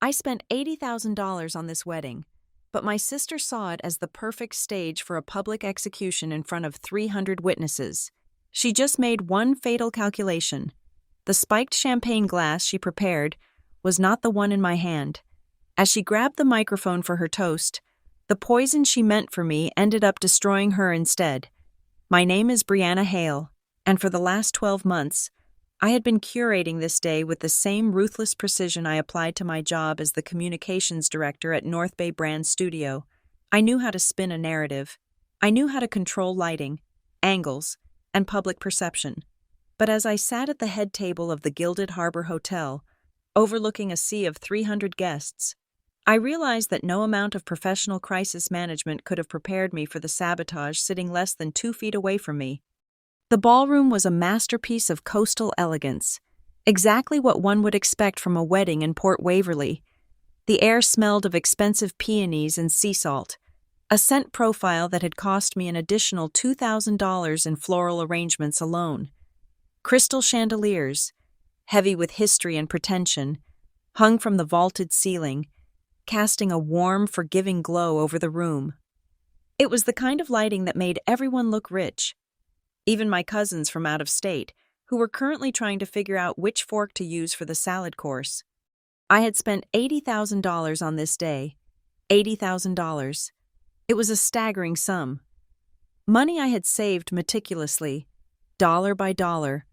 I spent $80,000 on this wedding, but my sister saw it as the perfect stage for a public execution in front of 300 witnesses. She just made one fatal calculation. The spiked champagne glass she prepared was not the one in my hand. As she grabbed the microphone for her toast, the poison she meant for me ended up destroying her instead. My name is Brianna Hale, and for the last 12 months, I had been curating this day with the same ruthless precision I applied to my job as the communications director at North Bay Brand Studio. I knew how to spin a narrative. I knew how to control lighting, angles, and public perception. But as I sat at the head table of the Gilded Harbor Hotel, overlooking a sea of 300 guests, I realized that no amount of professional crisis management could have prepared me for the sabotage sitting less than 2 feet away from me. The ballroom was a masterpiece of coastal elegance, exactly what one would expect from a wedding in Port Waverly. The air smelled of expensive peonies and sea salt, a scent profile that had cost me an additional $2,000 in floral arrangements alone. Crystal chandeliers, heavy with history and pretension, hung from the vaulted ceiling, casting a warm, forgiving glow over the room. It was the kind of lighting that made everyone look rich. Even my cousins from out of state, who were currently trying to figure out which fork to use for the salad course. I had spent $80,000 on this day. $80,000. It was a staggering sum. Money I had saved meticulously, dollar by dollar.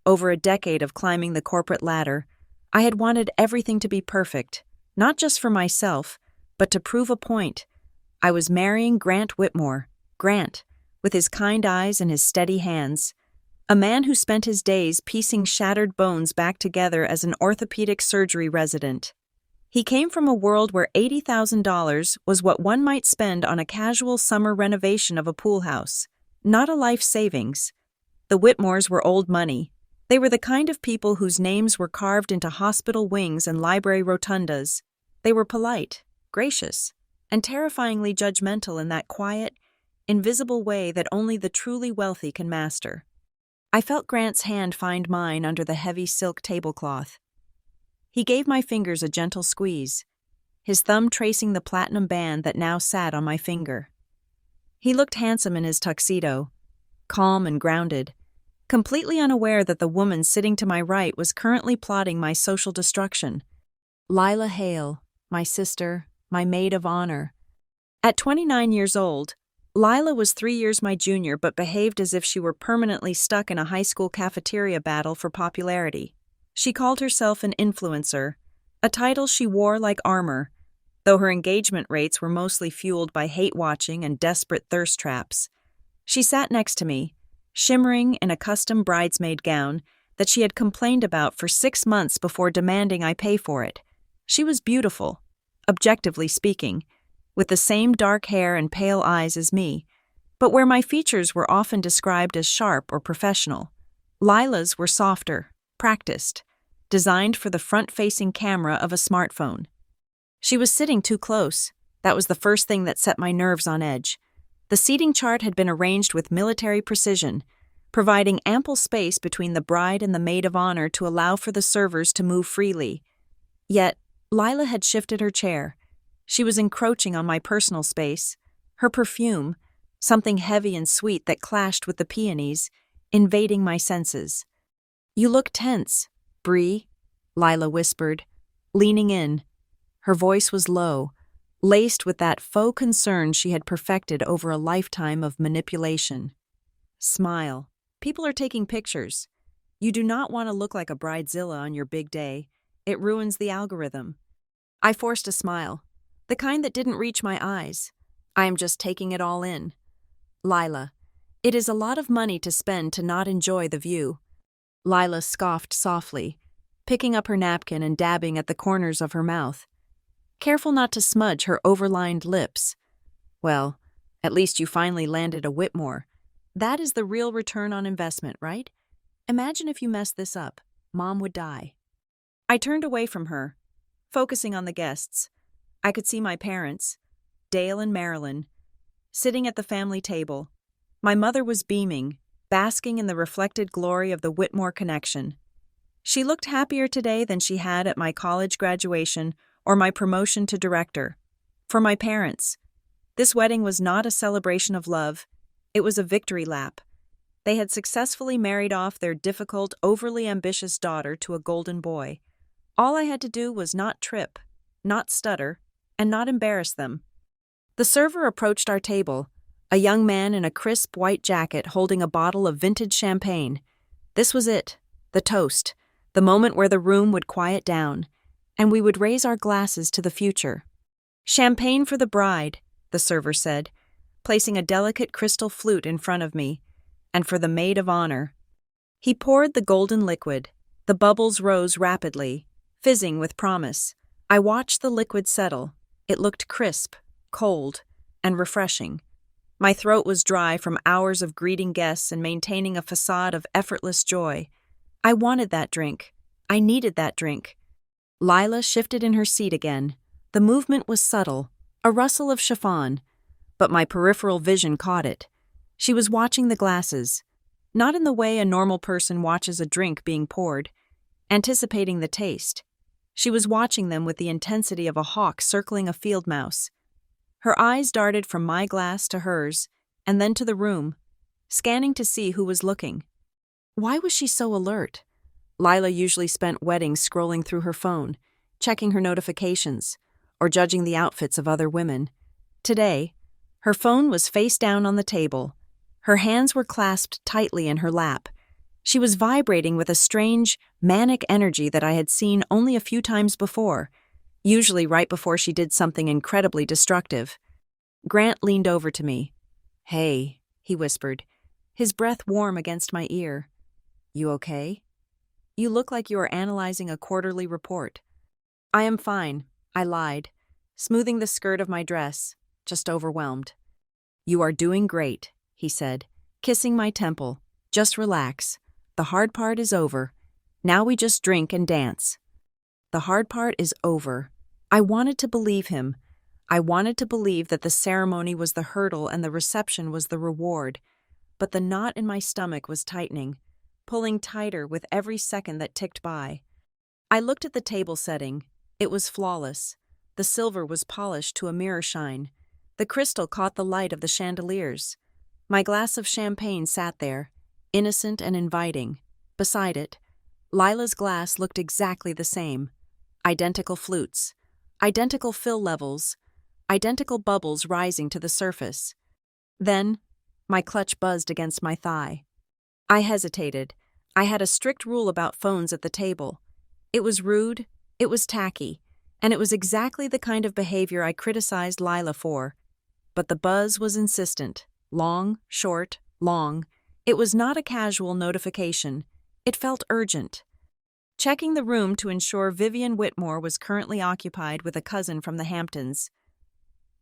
Over a decade of climbing the corporate ladder, I had wanted everything to be perfect, not just for myself, but to prove a point. I was marrying Grant Whitmore. Grant, with his kind eyes and his steady hands, a man who spent his days piecing shattered bones back together as an orthopedic surgery resident. He came from a world where $80,000 was what one might spend on a casual summer renovation of a pool house, not a life savings. The Whitmores were old money. They were the kind of people whose names were carved into hospital wings and library rotundas. They were polite, gracious, and terrifyingly judgmental in that quiet, invisible way that only the truly wealthy can master. I felt Grant's hand find mine under the heavy silk tablecloth. He gave my fingers a gentle squeeze, his thumb tracing the platinum band that now sat on my finger. He looked handsome in his tuxedo, calm and grounded, completely unaware that the woman sitting to my right was currently plotting my social destruction. Lila Hale, my sister, my maid of honor. At 29 years old, Lila was 3 years my junior but behaved as if she were permanently stuck in a high school cafeteria battle for popularity. She called herself an influencer, a title she wore like armor, though her engagement rates were mostly fueled by hate-watching and desperate thirst traps. She sat next to me, shimmering in a custom bridesmaid gown that she had complained about for 6 months before demanding I pay for it. She was beautiful, objectively speaking, with the same dark hair and pale eyes as me, but where my features were often described as sharp or professional, Lila's were softer, practiced, designed for the front-facing camera of a smartphone. She was sitting too close. That was the first thing that set my nerves on edge. The seating chart had been arranged with military precision, providing ample space between the bride and the maid of honor to allow for the servers to move freely. Yet, Lila had shifted her chair. She was encroaching on my personal space. Her perfume, something heavy and sweet that clashed with the peonies, invading my senses. "You look tense, Bree," Lila whispered, leaning in. Her voice was low, laced with that faux concern she had perfected over a lifetime of manipulation. "Smile. People are taking pictures. You do not want to look like a bridezilla on your big day. It ruins the algorithm." I forced a smile, the kind that didn't reach my eyes. "I am just taking it all in." "Lila, it is a lot of money to spend to not enjoy the view." Lila scoffed softly, picking up her napkin and dabbing at the corners of her mouth, careful not to smudge her overlined lips. "Well, at least you finally landed a Whitmore. That is the real return on investment, right? Imagine if you messed this up. Mom would die." I turned away from her, focusing on the guests. I could see my parents, Dale and Marilyn, sitting at the family table. My mother was beaming, basking in the reflected glory of the Whitmore connection. She looked happier today than she had at my college graduation or my promotion to director. For my parents, this wedding was not a celebration of love, it was a victory lap. They had successfully married off their difficult, overly ambitious daughter to a golden boy. All I had to do was not trip, not stutter, and not embarrass them. The server approached our table, a young man in a crisp white jacket holding a bottle of vintage champagne. This was it, the toast, the moment where the room would quiet down, and we would raise our glasses to the future. "Champagne for the bride," the server said, placing a delicate crystal flute in front of me, "and for the maid of honor." He poured the golden liquid. The bubbles rose rapidly, fizzing with promise. I watched the liquid settle. It looked crisp, cold, and refreshing. My throat was dry from hours of greeting guests and maintaining a facade of effortless joy. I wanted that drink. I needed that drink. Lila shifted in her seat again. The movement was subtle, a rustle of chiffon, but my peripheral vision caught it. She was watching the glasses, not in the way a normal person watches a drink being poured, anticipating the taste. She was watching them with the intensity of a hawk circling a field mouse. Her eyes darted from my glass to hers, and then to the room, scanning to see who was looking. Why was she so alert? Lila usually spent weddings scrolling through her phone, checking her notifications, or judging the outfits of other women. Today, her phone was face down on the table. Her hands were clasped tightly in her lap. She was vibrating with a strange, manic energy that I had seen only a few times before, usually right before she did something incredibly destructive. Grant leaned over to me. "Hey," he whispered, his breath warm against my ear. "You okay? You look like you are analyzing a quarterly report." "I am fine," I lied, smoothing the skirt of my dress, just overwhelmed. "You are doing great," he said, kissing my temple. "Just relax. The hard part is over. Now we just drink and dance." The hard part is over. I wanted to believe him. I wanted to believe that the ceremony was the hurdle and the reception was the reward. But the knot in my stomach was tightening, pulling tighter with every second that ticked by. I looked at the table setting. It was flawless. The silver was polished to a mirror shine. The crystal caught the light of the chandeliers. My glass of champagne sat there, innocent and inviting. Beside it, Lila's glass looked exactly the same. Identical flutes, identical fill levels, identical bubbles rising to the surface. Then, my clutch buzzed against my thigh. I hesitated. I had a strict rule about phones at the table. It was rude, it was tacky, and it was exactly the kind of behavior I criticized Lila for. But the buzz was insistent. Long, short, long. It was not a casual notification. It felt urgent. Checking the room to ensure Vivian Whitmore was currently occupied with a cousin from the Hamptons.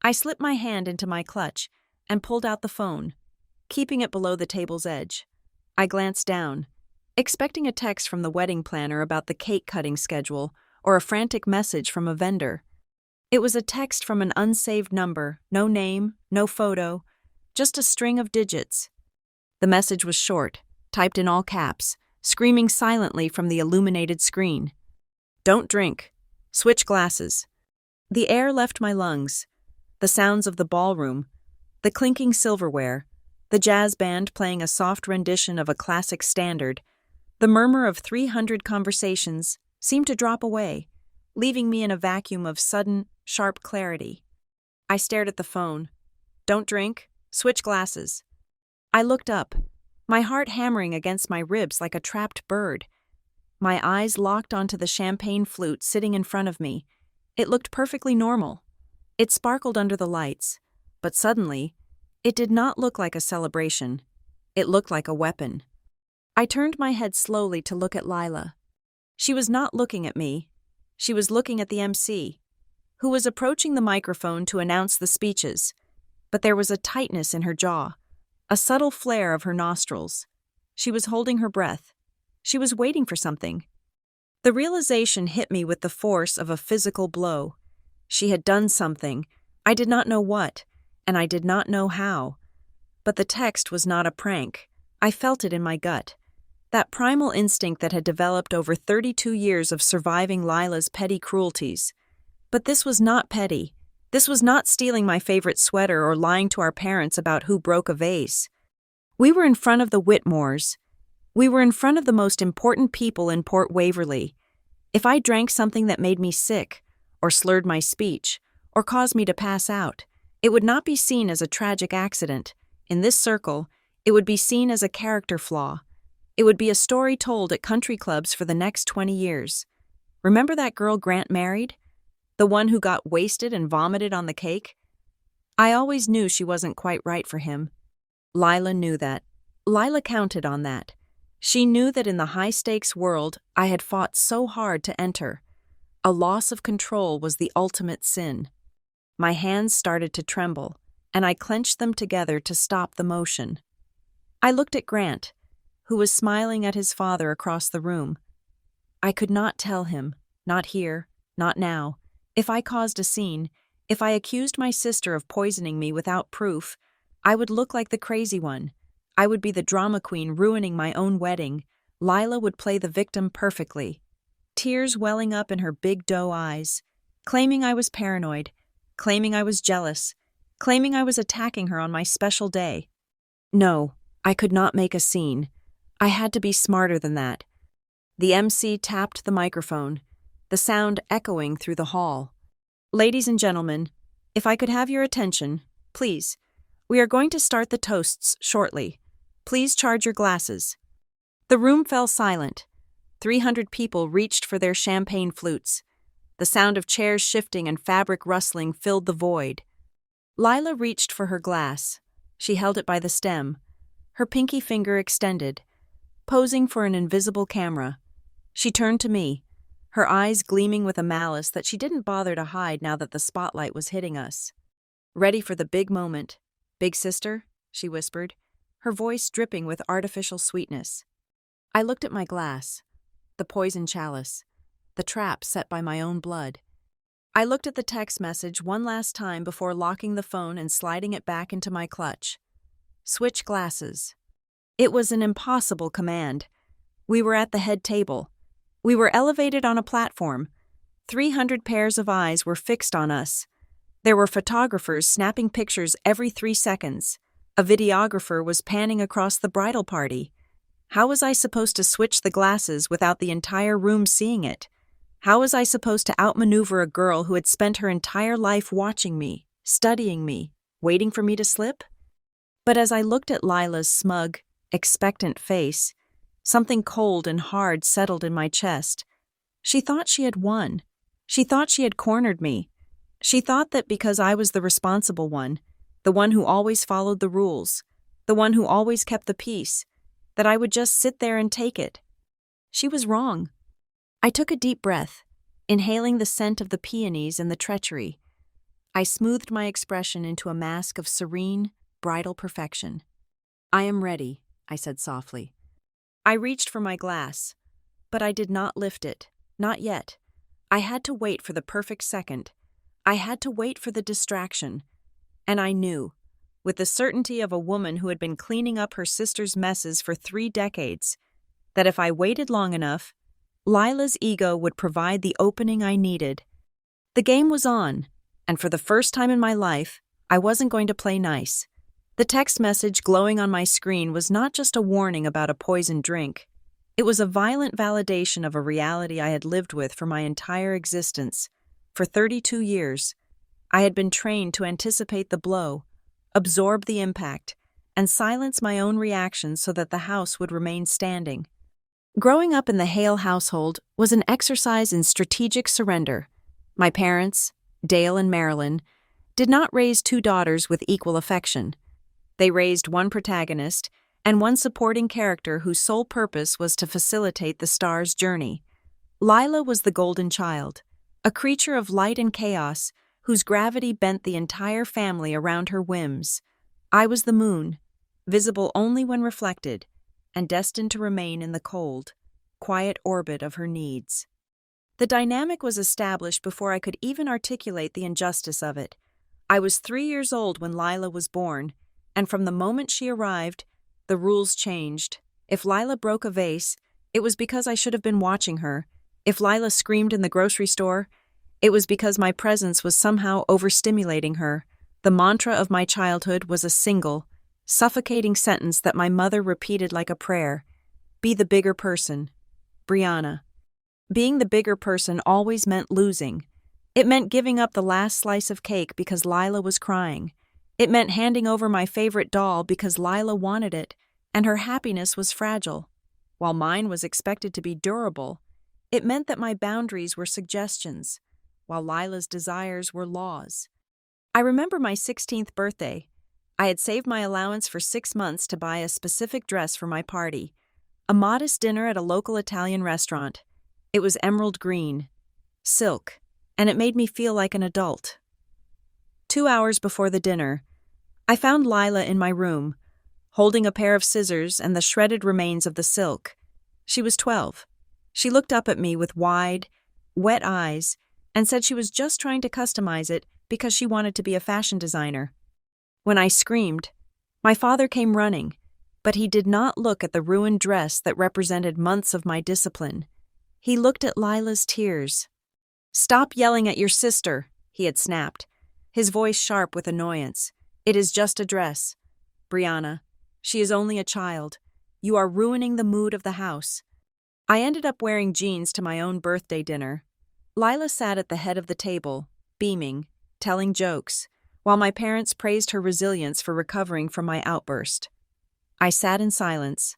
I slipped my hand into my clutch and pulled out the phone, keeping it below the table's edge. I glanced down, expecting a text from the wedding planner about the cake-cutting schedule or a frantic message from a vendor. It was a text from an unsaved number, no name, no photo, just a string of digits. The message was short, typed in all caps, screaming silently from the illuminated screen. "Don't drink. Switch glasses." The air left my lungs. The sounds of the ballroom, the clinking silverware, the jazz band playing a soft rendition of a classic standard, the murmur of 300 conversations seemed to drop away, leaving me in a vacuum of sudden, sharp clarity. I stared at the phone. "Don't drink. Switch glasses." I looked up, my heart hammering against my ribs like a trapped bird. My eyes locked onto the champagne flute sitting in front of me. It looked perfectly normal. It sparkled under the lights, but suddenly, it did not look like a celebration. It looked like a weapon. I turned my head slowly to look at Lila. She was not looking at me. She was looking at the MC, who was approaching the microphone to announce the speeches, but there was a tightness in her jaw, a subtle flare of her nostrils. She was holding her breath. She was waiting for something. The realization hit me with the force of a physical blow. She had done something. I did not know what, and I did not know how. But the text was not a prank. I felt it in my gut. That primal instinct that had developed over 32 years of surviving Lila's petty cruelties. But this was not petty. This was not stealing my favorite sweater or lying to our parents about who broke a vase. We were in front of the Whitmores. We were in front of the most important people in Port Waverley. If I drank something that made me sick, or slurred my speech, or caused me to pass out, it would not be seen as a tragic accident. In this circle, it would be seen as a character flaw. It would be a story told at country clubs for the next 20 years. Remember that girl Grant married? The one who got wasted and vomited on the cake? I always knew she wasn't quite right for him. Lila knew that. Lila counted on that. She knew that in the high-stakes world I had fought so hard to enter, a loss of control was the ultimate sin. My hands started to tremble, and I clenched them together to stop the motion. I looked at Grant, who was smiling at his father across the room. I could not tell him, not here, not now, if I caused a scene, if I accused my sister of poisoning me without proof, I would look like the crazy one. I would be the drama queen ruining my own wedding. Lila would play the victim perfectly. Tears welling up in her big doe eyes, claiming I was paranoid, claiming I was jealous, claiming I was attacking her on my special day. No, I could not make a scene. I had to be smarter than that. The MC tapped the microphone, the sound echoing through the hall. Ladies and gentlemen, if I could have your attention, please. We are going to start the toasts shortly. Please charge your glasses. The room fell silent. 300 people reached for their champagne flutes. The sound of chairs shifting and fabric rustling filled the void. Lila reached for her glass. She held it by the stem, her pinky finger extended, posing for an invisible camera. She turned to me, her eyes gleaming with a malice that she didn't bother to hide now that the spotlight was hitting us. Ready for the big moment. Big sister, she whispered, her voice dripping with artificial sweetness. I looked at my glass, the poison chalice, the trap set by my own blood. I looked at the text message one last time before locking the phone and sliding it back into my clutch. Switch glasses. It was an impossible command. We were at the head table. We were elevated on a platform. 300 pairs of eyes were fixed on us. There were photographers snapping pictures every 3 seconds. A videographer was panning across the bridal party. How was I supposed to switch the glasses without the entire room seeing it? How was I supposed to outmaneuver a girl who had spent her entire life watching me, studying me, waiting for me to slip? But as I looked at Lila's smug, expectant face, something cold and hard settled in my chest. She thought she had won. She thought she had cornered me. She thought that because I was the responsible one, the one who always followed the rules, the one who always kept the peace, that I would just sit there and take it. She was wrong. I took a deep breath, inhaling the scent of the peonies and the treachery. I smoothed my expression into a mask of serene, bridal perfection. I am ready, I said softly. I reached for my glass, but I did not lift it, not yet. I had to wait for the perfect second. I had to wait for the distraction. And I knew, with the certainty of a woman who had been cleaning up her sister's messes for 3 decades, that if I waited long enough, Lila's ego would provide the opening I needed. The game was on, and for the first time in my life, I wasn't going to play nice. The text message glowing on my screen was not just a warning about a poisoned drink. It was a violent validation of a reality I had lived with for my entire existence. For 32 years, I had been trained to anticipate the blow, absorb the impact, and silence my own reactions so that the house would remain standing. Growing up in the Hale household was an exercise in strategic surrender. My parents, Dale and Marilyn, did not raise 2 daughters with equal affection. They raised one protagonist and one supporting character whose sole purpose was to facilitate the star's journey. Lila was the golden child, a creature of light and chaos whose gravity bent the entire family around her whims. I was the moon, visible only when reflected, and destined to remain in the cold, quiet orbit of her needs. The dynamic was established before I could even articulate the injustice of it. I was 3 years old when Lila was born, and from the moment she arrived, the rules changed. If Lila broke a vase, it was because I should have been watching her. If Lila screamed in the grocery store, It was because my presence was somehow overstimulating her. The mantra of my childhood was a single, suffocating sentence that my mother repeated like a prayer. Be the bigger person, Brianna. Being the bigger person always meant losing. It meant giving up the last slice of cake because Lila was crying. It meant handing over my favorite doll because Lila wanted it, and her happiness was fragile. While mine was expected to be durable, it meant that my boundaries were suggestions, while Lila's desires were laws. I remember my 16th birthday. I had saved my allowance for 6 months to buy a specific dress for my party, a modest dinner at a local Italian restaurant. It was emerald green, silk, and it made me feel like an adult. 2 hours before the dinner, I found Lila in my room, holding a pair of scissors and the shredded remains of the silk. She was 12. She looked up at me with wide, wet eyes and said she was just trying to customize it because she wanted to be a fashion designer. When I screamed, my father came running, but he did not look at the ruined dress that represented months of my discipline. He looked at Lila's tears. "Stop yelling at your sister," he had snapped, his voice sharp with annoyance. "It is just a dress. Brianna, she is only a child. You are ruining the mood of the house." I ended up wearing jeans to my own birthday dinner. Lila sat at the head of the table, beaming, telling jokes, while my parents praised her resilience for recovering from my outburst. I sat in silence,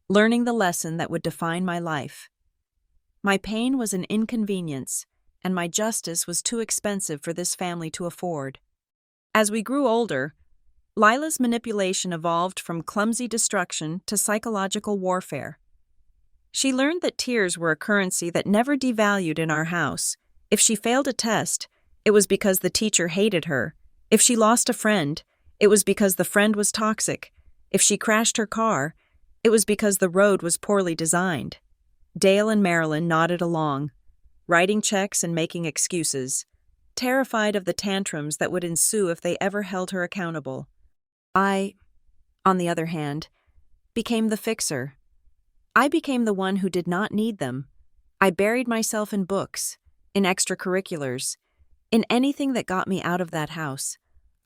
learning the lesson that would define my life. My pain was an inconvenience, and my justice was too expensive for this family to afford. As we grew older, Lila's manipulation evolved from clumsy destruction to psychological warfare. She learned that tears were a currency that never devalued in our house. If she failed a test, it was because the teacher hated her. If she lost a friend, it was because the friend was toxic. If she crashed her car, it was because the road was poorly designed. Dale and Marilyn nodded along, writing checks and making excuses, terrified of the tantrums that would ensue if they ever held her accountable. I, on the other hand, became the fixer. I became the one who did not need them. I buried myself in books, in extracurriculars, in anything that got me out of that house.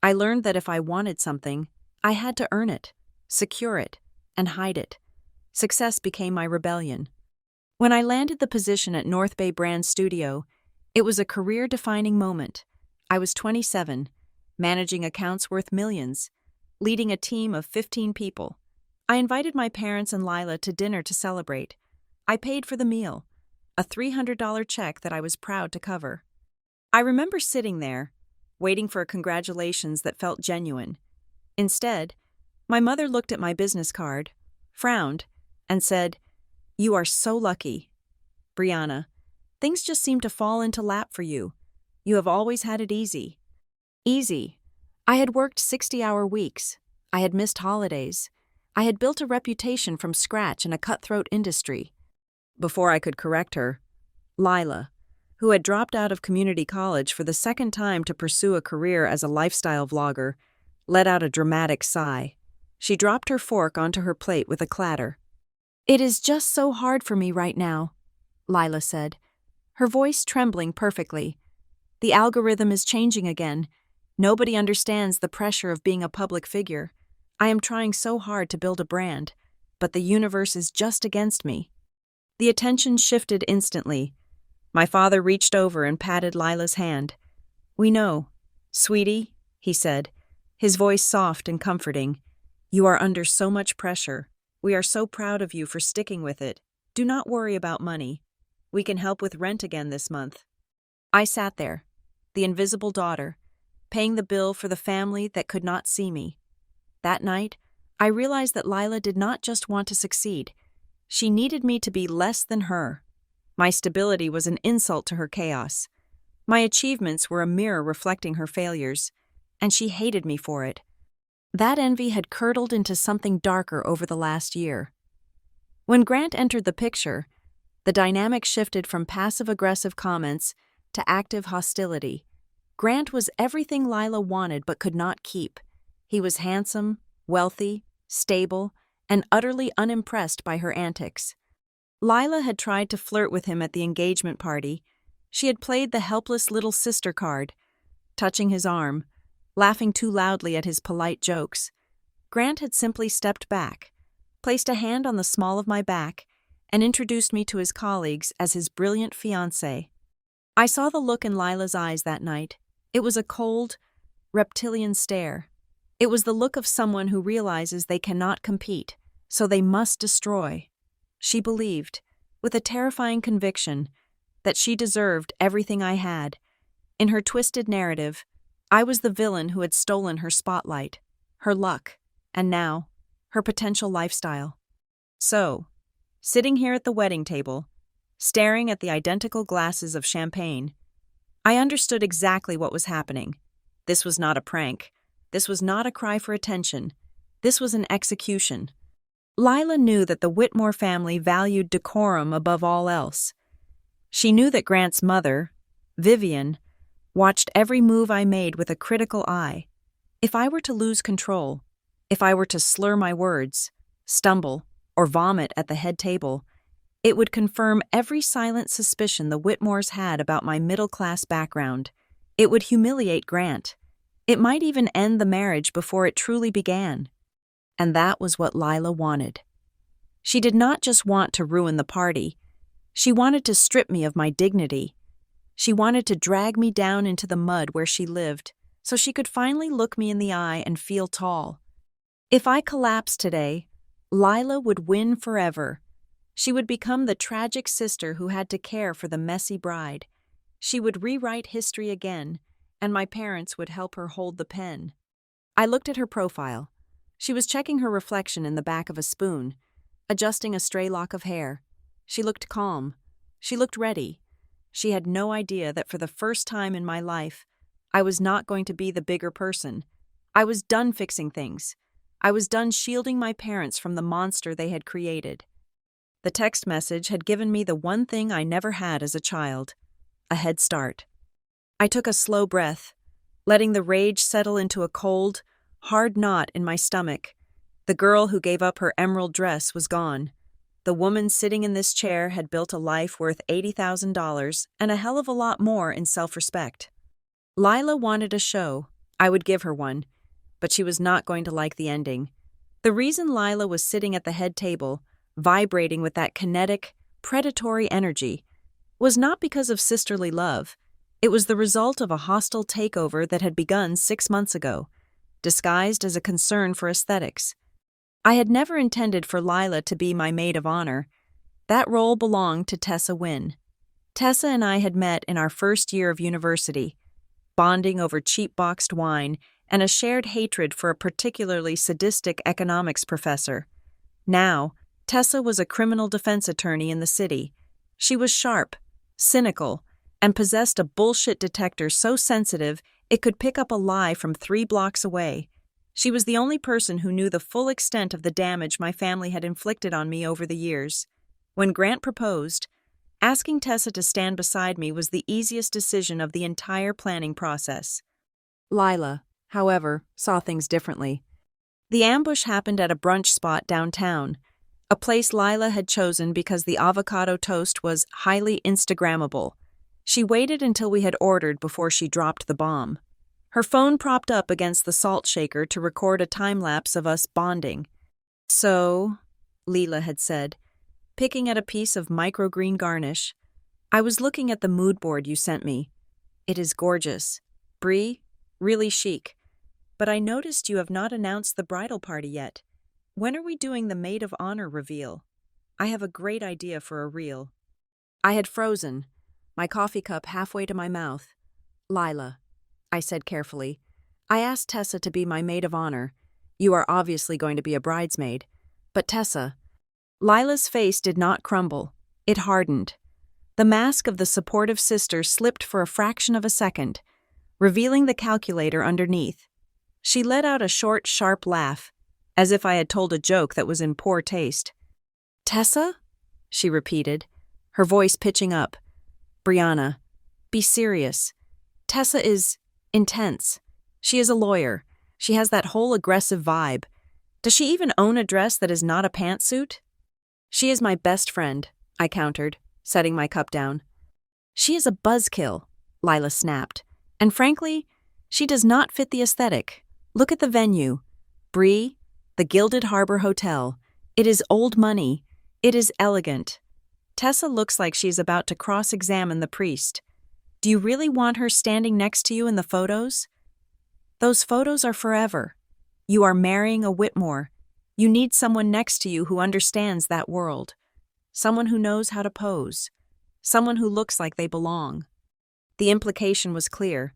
I learned that if I wanted something, I had to earn it, secure it, and hide it. Success became my rebellion. When I landed the position at North Bay Brand Studio, it was a career-defining moment. I was 27, managing accounts worth millions, leading a team of 15 people. I invited my parents and Lila to dinner to celebrate. I paid for the meal, a $300 check that I was proud to cover. I remember sitting there, waiting for a congratulations that felt genuine. Instead, my mother looked at my business card, frowned, and said, "You are so lucky. Brianna, things just seem to fall into lap for you. You have always had it easy." Easy. I had worked 60-hour weeks. I had missed holidays. I had built a reputation from scratch in a cutthroat industry. Before I could correct her, Lila, who had dropped out of community college for the second time to pursue a career as a lifestyle vlogger, let out a dramatic sigh. She dropped her fork onto her plate with a clatter. "It is just so hard for me right now," Lila said, her voice trembling perfectly. "The algorithm is changing again. Nobody understands the pressure of being a public figure. I am trying so hard to build a brand, but the universe is just against me." The attention shifted instantly. My father reached over and patted Lila's hand. "We know, sweetie," he said, his voice soft and comforting. "You are under so much pressure. We are so proud of you for sticking with it. Do not worry about money. We can help with rent again this month." I sat there, the invisible daughter, paying the bill for the family that could not see me. That night, I realized that Lila did not just want to succeed. She needed me to be less than her. My stability was an insult to her chaos. My achievements were a mirror reflecting her failures, and she hated me for it. That envy had curdled into something darker over the last year. When Grant entered the picture, the dynamic shifted from passive-aggressive comments to active hostility. Grant was everything Lila wanted but could not keep. He was handsome, wealthy, stable, and utterly unimpressed by her antics. Lila had tried to flirt with him at the engagement party, She had played the helpless little sister card, touching his arm, laughing too loudly at his polite jokes. Grant had simply stepped back, placed a hand on the small of my back, and introduced me to his colleagues as his brilliant fiancé. I saw the look in Lila's eyes that night. It was a cold, reptilian stare. It was the look of someone who realizes they cannot compete, so they must destroy. She believed, with a terrifying conviction, that she deserved everything I had. In her twisted narrative, I was the villain who had stolen her spotlight, her luck, and now, her potential lifestyle. So, sitting here at the wedding table, staring at the identical glasses of champagne, I understood exactly what was happening. This was not a prank. This was not a cry for attention. This was an execution. Lila knew that the Whitmore family valued decorum above all else. She knew that Grant's mother, Vivian, watched every move I made with a critical eye. If I were to lose control, if I were to slur my words, stumble, or vomit at the head table, it would confirm every silent suspicion the Whitmores had about my middle-class background. It would humiliate Grant. It might even end the marriage before it truly began. And that was what Lila wanted. She did not just want to ruin the party. She wanted to strip me of my dignity. She wanted to drag me down into the mud where she lived, so she could finally look me in the eye and feel tall. If I collapsed today, Lila would win forever. She would become the tragic sister who had to care for the messy bride. She would rewrite history again, and my parents would help her hold the pen. I looked at her profile. She was checking her reflection in the back of a spoon, adjusting a stray lock of hair. She looked calm. She looked ready. She had no idea that for the first time in my life, I was not going to be the bigger person. I was done fixing things. I was done shielding my parents from the monster they had created. The text message had given me the one thing I never had as a child, a head start. I took a slow breath, letting the rage settle into a cold, hard knot in my stomach. The girl who gave up her emerald dress was gone. The woman sitting in this chair had built a life worth $80,000 and a hell of a lot more in self-respect. Lila wanted a show. I would give her one, but she was not going to like the ending. The reason Lila was sitting at the head table, vibrating with that kinetic, predatory energy, was not because of sisterly love. It was the result of a hostile takeover that had begun 6 months ago, disguised as a concern for aesthetics. I had never intended for Lila to be my maid of honor. That role belonged to Tessa Wynne. Tessa and I had met in our first year of university, bonding over cheap boxed wine and a shared hatred for a particularly sadistic economics professor. Now, Tessa was a criminal defense attorney in the city. She was sharp, cynical, and possessed a bullshit detector so sensitive it could pick up a lie from 3 blocks away. She was the only person who knew the full extent of the damage my family had inflicted on me over the years. When Grant proposed, asking Tessa to stand beside me was the easiest decision of the entire planning process. Lila, however, saw things differently. The ambush happened at a brunch spot downtown, a place Lila had chosen because the avocado toast was highly Instagrammable. She waited until we had ordered before she dropped the bomb. Her phone propped up against the salt shaker to record a time-lapse of us bonding. "So," Lila had said, picking at a piece of microgreen garnish, "I was looking at the mood board you sent me. It is gorgeous. Brie, really chic. But I noticed you have not announced the bridal party yet. When are we doing the maid of honor reveal? I have a great idea for a reel." I had frozen, my coffee cup halfway to my mouth. "Lila," I said carefully, "I asked Tessa to be my maid of honor. You are obviously going to be a bridesmaid. But Tessa..." Lila's face did not crumble. It hardened. The mask of the supportive sister slipped for a fraction of a second, revealing the calculator underneath. She let out a short, sharp laugh, as if I had told a joke that was in poor taste. "Tessa?" she repeated, her voice pitching up. "Brianna, be serious. Tessa is intense. She is a lawyer. She has that whole aggressive vibe. Does she even own a dress that is not a pantsuit?" "She is my best friend," I countered, setting my cup down. She is a buzzkill, Lila snapped. And frankly, she does not fit the aesthetic. Look at the venue. Bree, the Gilded Harbor Hotel. It is old money. It is elegant. Tessa looks like she is about to cross-examine the priest. Do you really want her standing next to you in the photos? Those photos are forever. You are marrying a Whitmore. You need someone next to you who understands that world. Someone who knows how to pose. Someone who looks like they belong. The implication was clear.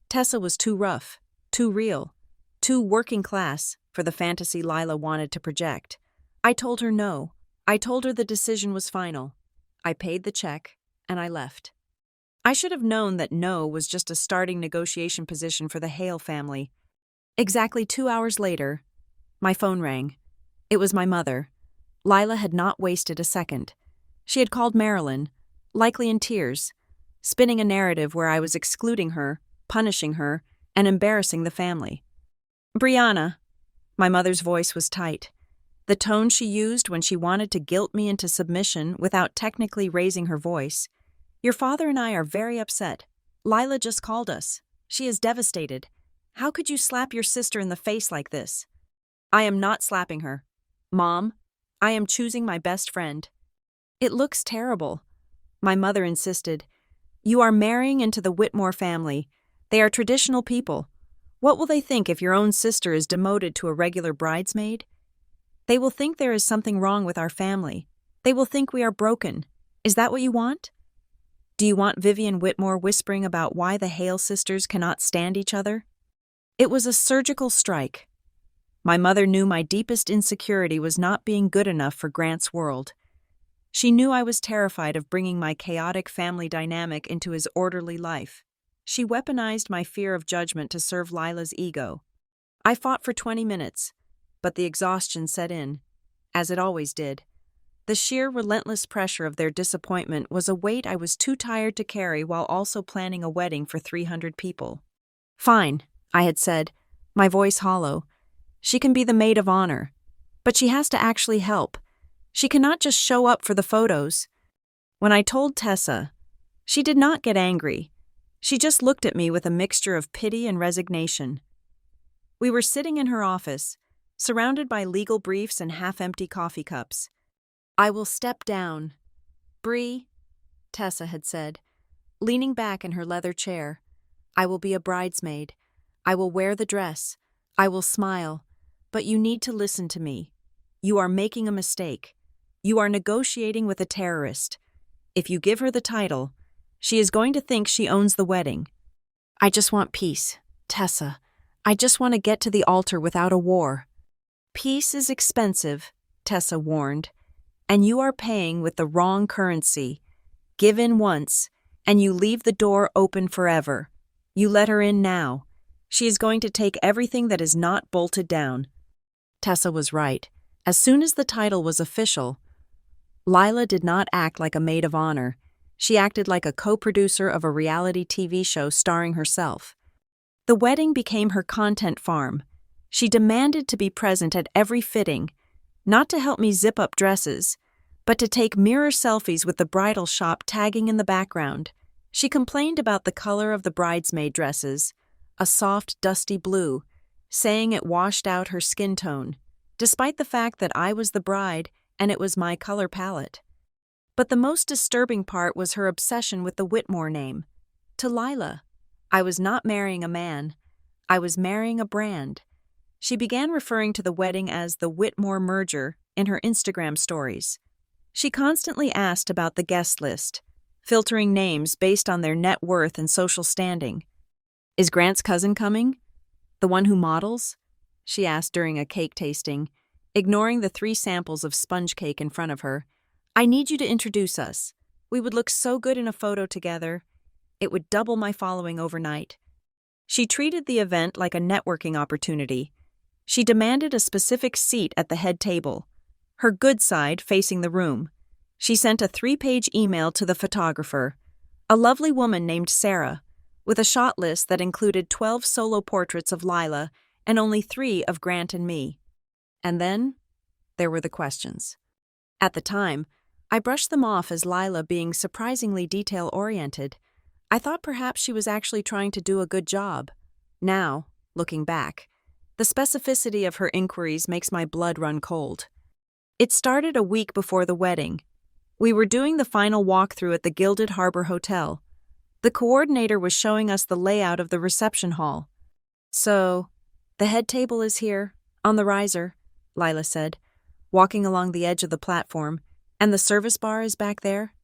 Tessa was too rough, too real, too working class for the fantasy Lila wanted to project. I told her no. I told her the decision was final. I paid the check, and I left. I should have known that no was just a starting negotiation position for the Hale family. Exactly 2 hours later, my phone rang. It was my mother. Lila had not wasted a second. She had called Marilyn, likely in tears, spinning a narrative where I was excluding her, punishing her, and embarrassing the family. Brianna. My mother's voice was tight. The tone she used when she wanted to guilt me into submission without technically raising her voice. Your father and I are very upset. Lila just called us. She is devastated. How could you slap your sister in the face like this? I am not slapping her. Mom, I am choosing my best friend. It looks terrible. My mother insisted. You are marrying into the Whitmore family. They are traditional people. What will they think if your own sister is demoted to a regular bridesmaid? They will think there is something wrong with our family. They will think we are broken. Is that what you want? Do you want Vivian Whitmore whispering about why the Hale sisters cannot stand each other? It was a surgical strike. My mother knew my deepest insecurity was not being good enough for Grant's world. She knew I was terrified of bringing my chaotic family dynamic into his orderly life. She weaponized my fear of judgment to serve Lila's ego. I fought for 20 minutes, but the exhaustion set in, as it always did. The sheer relentless pressure of their disappointment was a weight I was too tired to carry while also planning a wedding for 300 people. Fine, I had said, my voice hollow. She can be the maid of honor, but she has to actually help. She cannot just show up for the photos. When I told Tessa, she did not get angry. She just looked at me with a mixture of pity and resignation. We were sitting in her office, surrounded by legal briefs and half-empty coffee cups. I will step down. Bree, Tessa had said, leaning back in her leather chair. I will be a bridesmaid. I will wear the dress. I will smile. But you need to listen to me. You are making a mistake. You are negotiating with a terrorist. If you give her the title, she is going to think she owns the wedding. I just want peace, Tessa. I just want to get to the altar without a war. Peace is expensive, Tessa warned, and you are paying with the wrong currency. Give in once, and you leave the door open forever. You let her in now. She is going to take everything that is not bolted down. Tessa was right. As soon as the title was official, Lila did not act like a maid of honor. She acted like a co-producer of a reality TV show starring herself. The wedding became her content farm. She demanded to be present at every fitting, not to help me zip up dresses, but to take mirror selfies with the bridal shop tagging in the background. She complained about the color of the bridesmaid dresses, a soft, dusty blue, saying it washed out her skin tone, despite the fact that I was the bride and it was my color palette. But the most disturbing part was her obsession with the Whitmore name. To Lila, I was not marrying a man. I was marrying a brand. She began referring to the wedding as the Whitmore merger in her Instagram stories. She constantly asked about the guest list, filtering names based on their net worth and social standing. Is Grant's cousin coming? The one who models? She asked during a cake tasting, ignoring the 3 samples of sponge cake in front of her. I need you to introduce us. We would look so good in a photo together. It would double my following overnight. She treated the event like a networking opportunity. She demanded a specific seat at the head table, her good side facing the room. She sent a 3-page email to the photographer, a lovely woman named Sarah, with a shot list that included 12 solo portraits of Lila and only 3 of Grant and me. And then, there were the questions. At the time, I brushed them off as Lila being surprisingly detail-oriented. I thought perhaps she was actually trying to do a good job. Now, looking back, the specificity of her inquiries makes my blood run cold. It started a week before the wedding. We were doing the final walkthrough at the Gilded Harbor Hotel. The coordinator was showing us the layout of the reception hall. "So, the head table is here, on the riser," Lila said, walking along the edge of the platform, "and the service bar is back there?"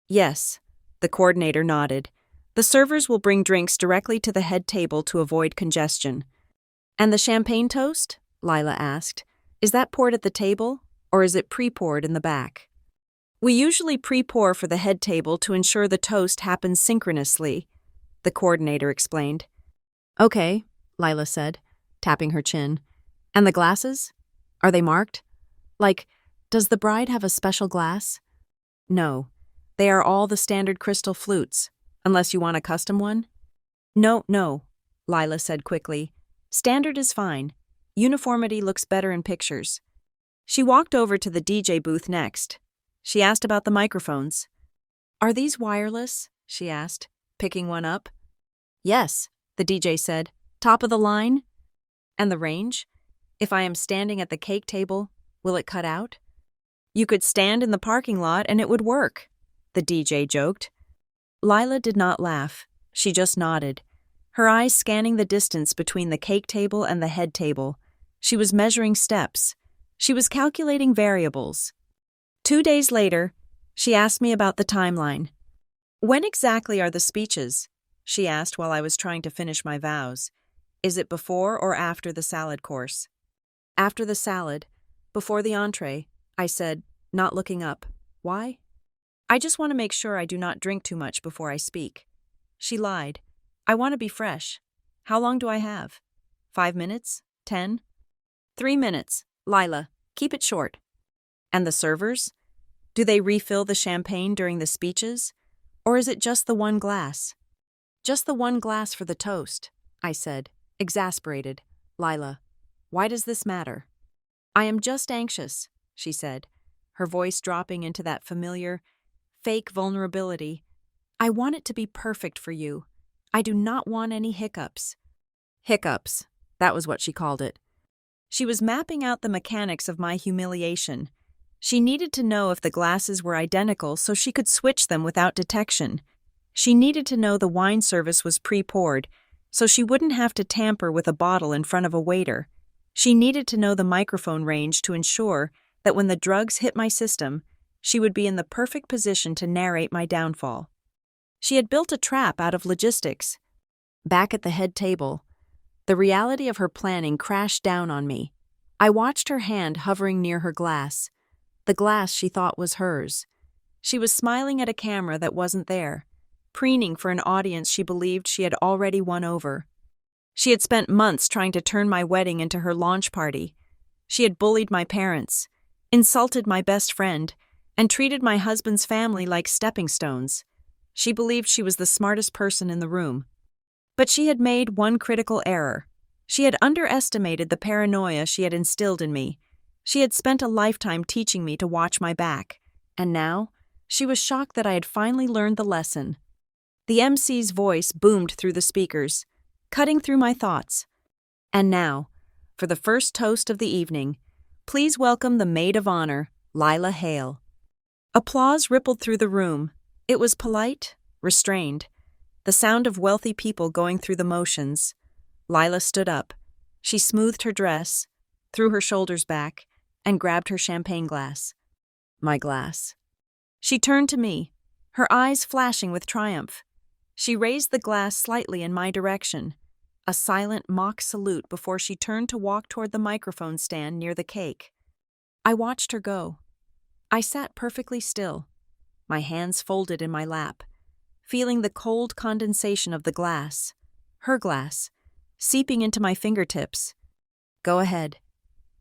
"Yes," the coordinator nodded. "The servers will bring drinks directly to the head table to avoid congestion." "And the champagne toast?" Lila asked. "Is that poured at the table, or is it pre-poured in the back?" "We usually pre-pour for the head table to ensure the toast happens synchronously," the coordinator explained. "Okay," Lila said, tapping her chin. "And the glasses? Are they marked? Like, does the bride have a special glass?" "No. They are all the standard crystal flutes, unless you want a custom one." No, Lila said quickly. "Standard is fine. Uniformity looks better in pictures." She walked over to the DJ booth next. She asked about the microphones. "Are these wireless?" she asked, picking one up. "Yes," the DJ said. "Top of the line?" "And the range? If I am standing at the cake table, will it cut out?" "You could stand in the parking lot and it would work," the DJ joked. Lila did not laugh. She just nodded, her eyes scanning the distance between the cake table and the head table. She was measuring steps. She was calculating variables. 2 days later, she asked me about the timeline. "When exactly are the speeches?" she asked while I was trying to finish my vows. "Is it before or after the salad course?" "After the salad, before the entree," I said, not looking up. "Why?" "I just want to make sure I do not drink too much before I speak." She lied. "I want to be fresh. How long do I have? 5 minutes? 10? 3 minutes. Lila, keep it short." "And the servers? Do they refill the champagne during the speeches? Or is it just the one glass?" "Just the one glass for the toast," I said, exasperated. "Lila, why does this matter?" "I am just anxious," she said, her voice dropping into that familiar, fake vulnerability. "I want it to be perfect for you. I do not want any hiccups." Hiccups, that was what she called it. She was mapping out the mechanics of my humiliation. She needed to know if the glasses were identical so she could switch them without detection. She needed to know the wine service was pre-poured, so she wouldn't have to tamper with a bottle in front of a waiter. She needed to know the microphone range to ensure that when the drugs hit my system, she would be in the perfect position to narrate my downfall. She had built a trap out of logistics. Back at the head table, the reality of her planning crashed down on me. I watched her hand hovering near her glass, the glass she thought was hers. She was smiling at a camera that wasn't there, preening for an audience she believed she had already won over. She had spent months trying to turn my wedding into her launch party. She had bullied my parents, insulted my best friend, and treated my husband's family like stepping stones. She believed she was the smartest person in the room. But she had made one critical error. She had underestimated the paranoia she had instilled in me. She had spent a lifetime teaching me to watch my back, and now she was shocked that I had finally learned the lesson. The MC's voice boomed through the speakers, cutting through my thoughts. "And now, for the first toast of the evening, please welcome the maid of honor, Lila Hale." Applause rippled through the room. It was polite, restrained, the sound of wealthy people going through the motions. Lila stood up. She smoothed her dress, threw her shoulders back, and grabbed her champagne glass. My glass. She turned to me, her eyes flashing with triumph. She raised the glass slightly in my direction, a silent mock salute before she turned to walk toward the microphone stand near the cake. I watched her go. I sat perfectly still, my hands folded in my lap, feeling the cold condensation of the glass, her glass, seeping into my fingertips. "Go ahead."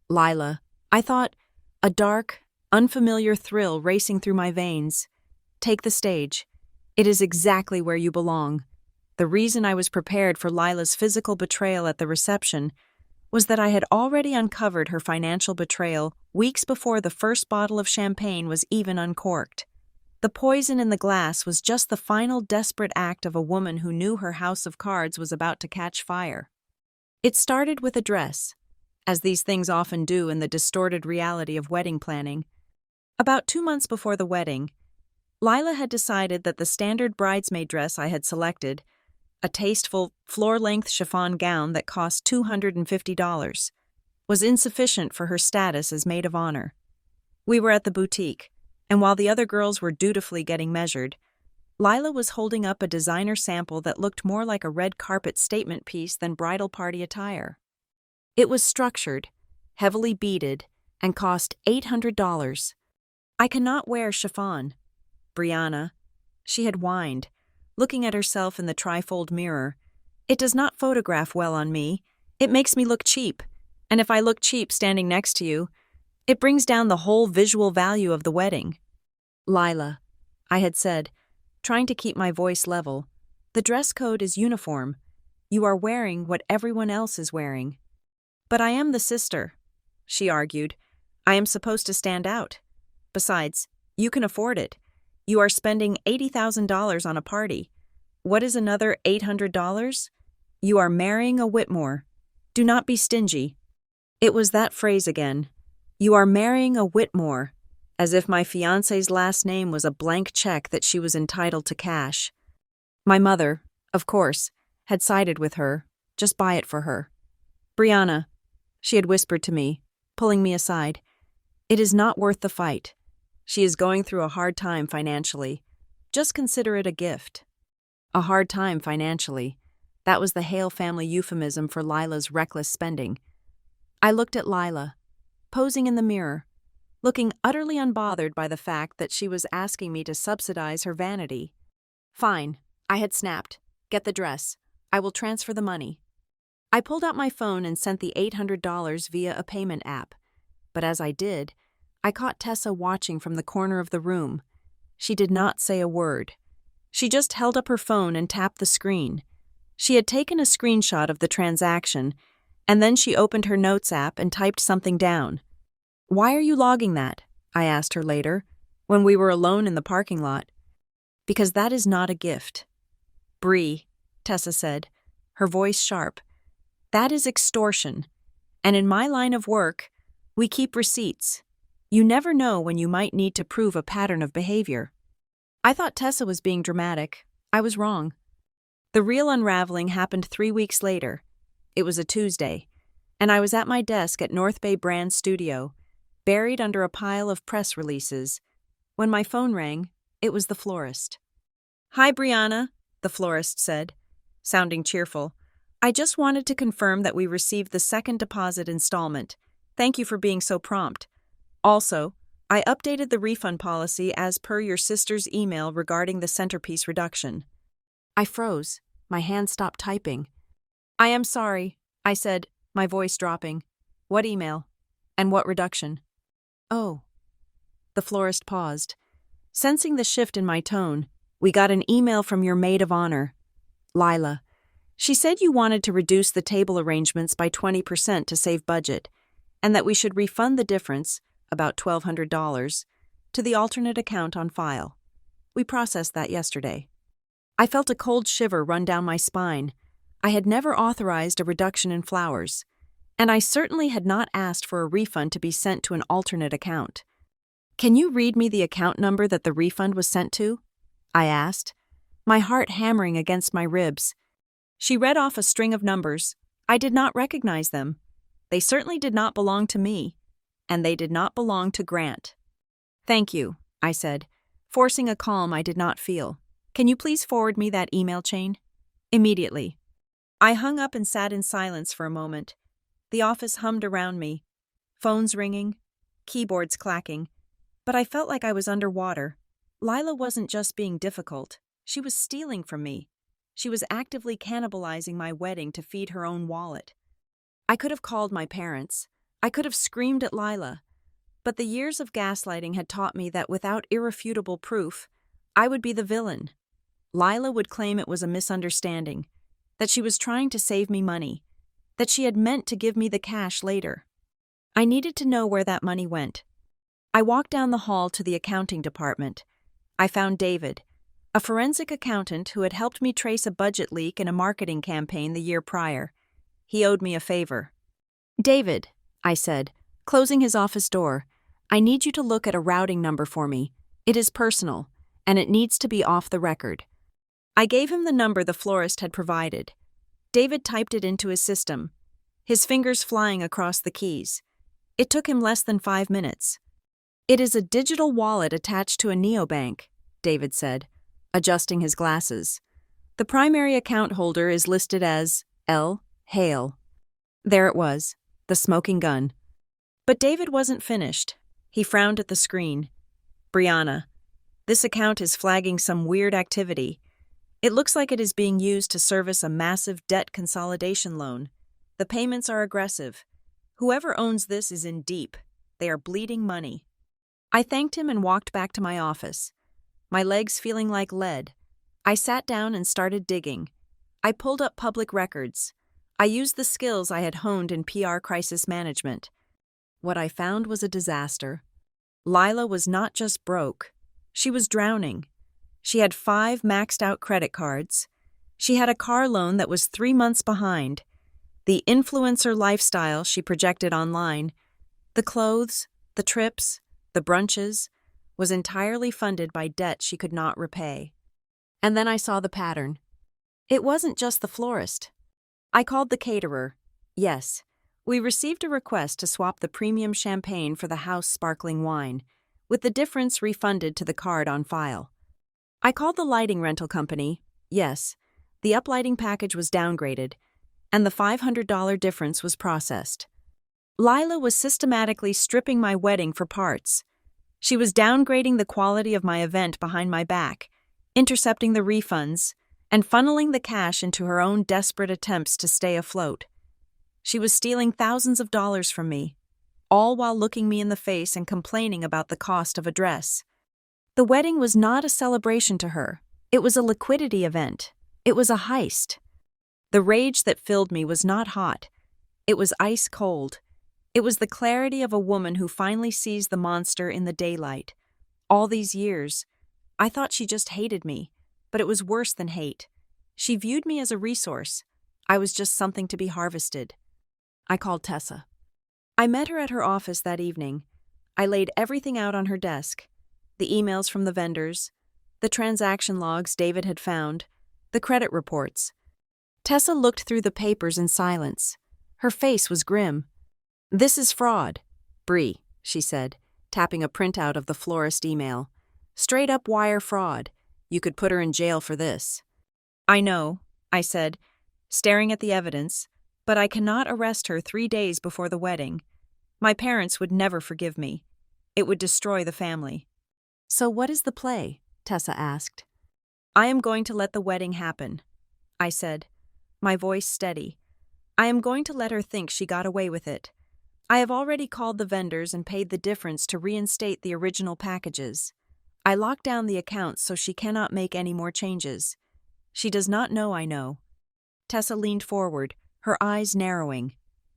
"Lila," I thought, a dark, unfamiliar thrill racing through my veins. "Take the stage. It is exactly where you belong." The reason I was prepared for Lila's physical betrayal at the reception was that I had already uncovered her financial betrayal weeks before the first bottle of champagne was even uncorked. The poison in the glass was just the final desperate act of a woman who knew her house of cards was about to catch fire. It started with a dress, as these things often do in the distorted reality of wedding planning. About 2 months before the wedding, Lila had decided that the standard bridesmaid dress I had selected, a tasteful, floor-length chiffon gown that cost $250, was insufficient for her status as maid of honor. We were at the boutique, and while the other girls were dutifully getting measured, Lila was holding up a designer sample that looked more like a red carpet statement piece than bridal party attire. It was structured, heavily beaded, and cost $800. "I cannot wear chiffon, Brianna," she had whined, looking at herself in the trifold mirror. "It does not photograph well on me. It makes me look cheap, and if I look cheap standing next to you, it brings down the whole visual value of the wedding." "Lila," I had said, trying to keep my voice level, "the dress code is uniform. You are wearing what everyone else is wearing." "But I am the sister," she argued. "I am supposed to stand out. Besides, you can afford it. You are spending $80,000 on a party. What is another $800? You are marrying a Whitmore. Do not be stingy." It was that phrase again. "You are marrying a Whitmore," as if my fiancé's last name was a blank check that she was entitled to cash. My mother, of course, had sided with her. Just buy it for her. "Brianna," she had whispered to me, pulling me aside, "it is not worth the fight. She is going through a hard time financially. Just consider it a gift." A hard time financially. That was the Hale family euphemism for Lila's reckless spending. I looked at Lila, posing in the mirror, looking utterly unbothered by the fact that she was asking me to subsidize her vanity. "Fine," I had snapped. "Get the dress. I will transfer the money." I pulled out my phone and sent the $800 via a payment app. But as I did, I caught Tessa watching from the corner of the room. She did not say a word. She just held up her phone and tapped the screen. She had taken a screenshot of the transaction, and then she opened her notes app and typed something down. "Why are you logging that?" I asked her later, when we were alone in the parking lot. "Because that is not a gift." "Bree," Tessa said, her voice sharp, "that is extortion. And in my line of work, we keep receipts. You never know when you might need to prove a pattern of behavior." I thought Tessa was being dramatic. I was wrong. The real unraveling happened 3 weeks later. It was a Tuesday, and I was at my desk at North Bay Brand Studio, buried under a pile of press releases. When my phone rang, it was the florist. "Hi, Brianna," the florist said, sounding cheerful. "I just wanted to confirm that we received the second deposit installment. Thank you for being so prompt. Also, I updated the refund policy as per your sister's email regarding the centerpiece reduction." I froze. My hand stopped typing. "I am sorry," I said, my voice dropping. "What email? And what reduction?" "Oh." The florist paused. Sensing the shift in my tone, "We got an email from your maid of honor, Lila. She said you wanted to reduce the table arrangements by 20% to save budget, and that we should refund the difference, about $1,200, to the alternate account on file. We processed that yesterday." I felt a cold shiver run down my spine. I had never authorized a reduction in flowers, and I certainly had not asked for a refund to be sent to an alternate account. "Can you read me the account number that the refund was sent to?" I asked, my heart hammering against my ribs. She read off a string of numbers. I did not recognize them. They certainly did not belong to me, and they did not belong to Grant. "Thank you," I said, forcing a calm I did not feel. "Can you please forward me that email chain?" "Immediately." I hung up and sat in silence for a moment. The office hummed around me, phones ringing, keyboards clacking, but I felt like I was underwater. Lila wasn't just being difficult. She was stealing from me. She was actively cannibalizing my wedding to feed her own wallet. I could have called my parents. I could have screamed at Lila. But the years of gaslighting had taught me that without irrefutable proof, I would be the villain. Lila would claim it was a misunderstanding, that she was trying to save me money, that she had meant to give me the cash later. I needed to know where that money went. I walked down the hall to the accounting department. I found David, a forensic accountant who had helped me trace a budget leak in a marketing campaign the year prior. He owed me a favor. "David," I said, closing his office door, "I need you to look at a routing number for me. It is personal, and it needs to be off the record." I gave him the number the florist had provided. David typed it into his system, his fingers flying across the keys. It took him less than 5 minutes. "It is a digital wallet attached to a neobank," David said, adjusting his glasses. "The primary account holder is listed as L. Hale." There it was, the smoking gun. But David wasn't finished. He frowned at the screen. "Brianna, this account is flagging some weird activity. It looks like it is being used to service a massive debt consolidation loan. The payments are aggressive. Whoever owns this is in deep. They are bleeding money." I thanked him and walked back to my office, my legs feeling like lead. I sat down and started digging. I pulled up public records. I used the skills I had honed in PR crisis management. What I found was a disaster. Lila was not just broke. She was drowning. She had 5 maxed-out credit cards. She had a car loan that was 3 months behind. The influencer lifestyle she projected online, the clothes, the trips, the brunches, was entirely funded by debt she could not repay. And then I saw the pattern. It wasn't just the florist. I called the caterer. Yes, we received a request to swap the premium champagne for the house sparkling wine, with the difference refunded to the card on file. I called the lighting rental company. Yes, the uplighting package was downgraded, and the $500 difference was processed. Lila was systematically stripping my wedding for parts. She was downgrading the quality of my event behind my back, intercepting the refunds, and funneling the cash into her own desperate attempts to stay afloat. She was stealing thousands of dollars from me, all while looking me in the face and complaining about the cost of a dress. The wedding was not a celebration to her. It was a liquidity event. It was a heist. The rage that filled me was not hot. It was ice cold. It was the clarity of a woman who finally sees the monster in the daylight. All these years, I thought she just hated me, but it was worse than hate. She viewed me as a resource. I was just something to be harvested. I called Tessa. I met her at her office that evening. I laid everything out on her desk. The emails from the vendors, the transaction logs David had found, the credit reports. Tessa looked through the papers in silence. Her face was grim. "This is fraud, Bree," she said, tapping a printout of the florist email. "Straight-up wire fraud. You could put her in jail for this." "I know," I said, staring at the evidence, "but I cannot arrest her 3 days before the wedding. My parents would never forgive me. It would destroy the family." "So what is the play?" Tessa asked. "I am going to let the wedding happen," I said, my voice steady. "I am going to let her think she got away with it. I have already called the vendors and paid the difference to reinstate the original packages. I locked down the accounts so she cannot make any more changes. She does not know I know." Tessa leaned forward, her eyes narrowing.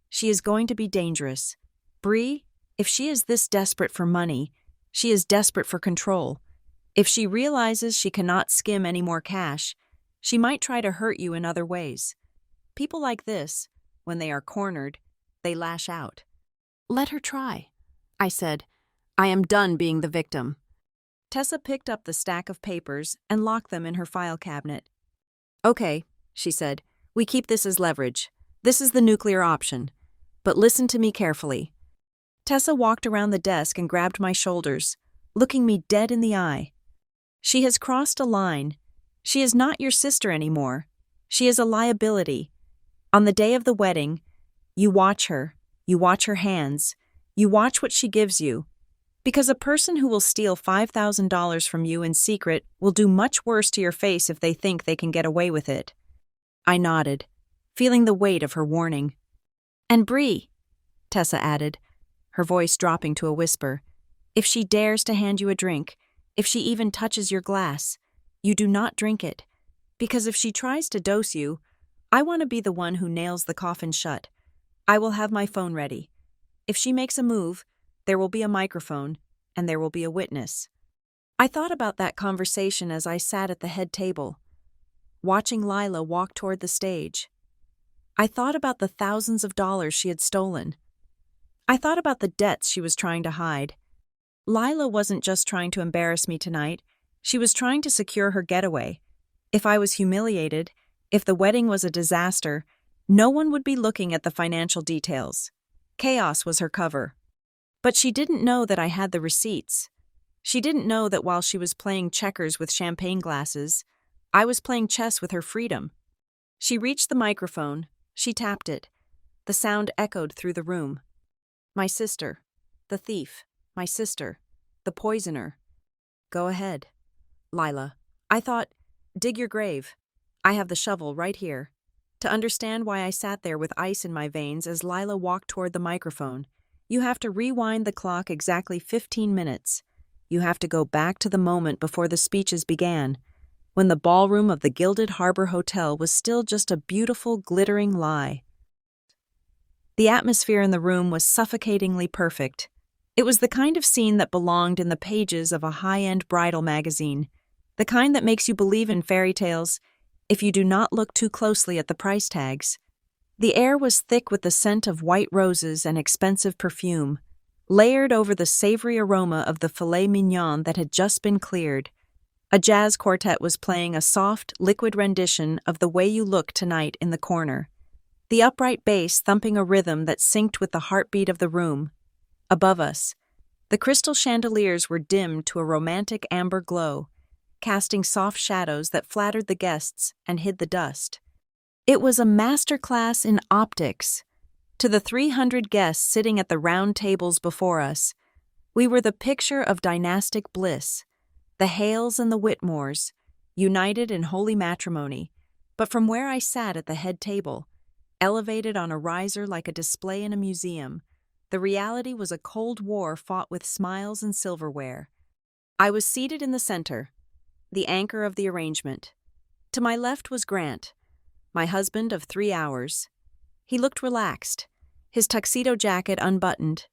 "She is going to be dangerous. Bree, if she is this desperate for money, she is desperate for control. If she realizes she cannot skim any more cash, she might try to hurt you in other ways. People like this, when they are cornered, they lash out." "Let her try," I said. "I am done being the victim." Tessa picked up the stack of papers and locked them in her file cabinet. "Okay," she said, "we keep this as leverage. This is the nuclear option. But listen to me carefully." Tessa walked around the desk and grabbed my shoulders, looking me dead in the eye. "She has crossed a line. She is not your sister anymore. She is a liability. On the day of the wedding, you watch her hands, you watch what she gives you. Because a person who will steal $5,000 from you in secret will do much worse to your face if they think they can get away with it." I nodded, feeling the weight of her warning. "And Bree," Tessa added, her voice dropping to a whisper, "if she dares to hand you a drink, if she even touches your glass, you do not drink it. Because if she tries to dose you, I want to be the one who nails the coffin shut. I will have my phone ready. If she makes a move, there will be a microphone, and there will be a witness. I thought about that conversation as I sat at the head table, watching Lila walk toward the stage. I thought about the thousands of dollars she had stolen. I thought about the debts she was trying to hide. Lila wasn't just trying to embarrass me tonight, she was trying to secure her getaway. If I was humiliated, if the wedding was a disaster, no one would be looking at the financial details. Chaos was her cover. But she didn't know that I had the receipts. She didn't know that while she was playing checkers with champagne glasses, I was playing chess with her freedom. She reached the microphone. She tapped it. The sound echoed through the room. My sister. The thief. My sister. The poisoner. Go ahead, Lila. I thought, dig your grave. I have the shovel right here. To understand why I sat there with ice in my veins as Lila walked toward the microphone, you have to rewind the clock exactly 15 minutes. You have to go back to the moment before the speeches began, when the ballroom of the Gilded Harbor Hotel was still just a beautiful, glittering lie. The atmosphere in the room was suffocatingly perfect. It was the kind of scene that belonged in the pages of a high-end bridal magazine, the kind that makes you believe in fairy tales if you do not look too closely at the price tags. The air was thick with the scent of white roses and expensive perfume, layered over the savory aroma of the filet mignon that had just been cleared. A jazz quartet was playing a soft, liquid rendition of The Way You Look Tonight in the corner, the upright bass thumping a rhythm that synced with the heartbeat of the room. Above us, the crystal chandeliers were dimmed to a romantic amber glow, casting soft shadows that flattered the guests and hid the dust. It was a masterclass in optics. To the 300 guests sitting at the round tables before us, we were the picture of dynastic bliss, the Hales and the Whitmores, united in holy matrimony. But from where I sat at the head table, elevated on a riser like a display in a museum, the reality was a cold war fought with smiles and silverware. I was seated in the center, the anchor of the arrangement. To my left was Grant, my husband of 3 hours. He looked relaxed, his tuxedo jacket unbuttoned,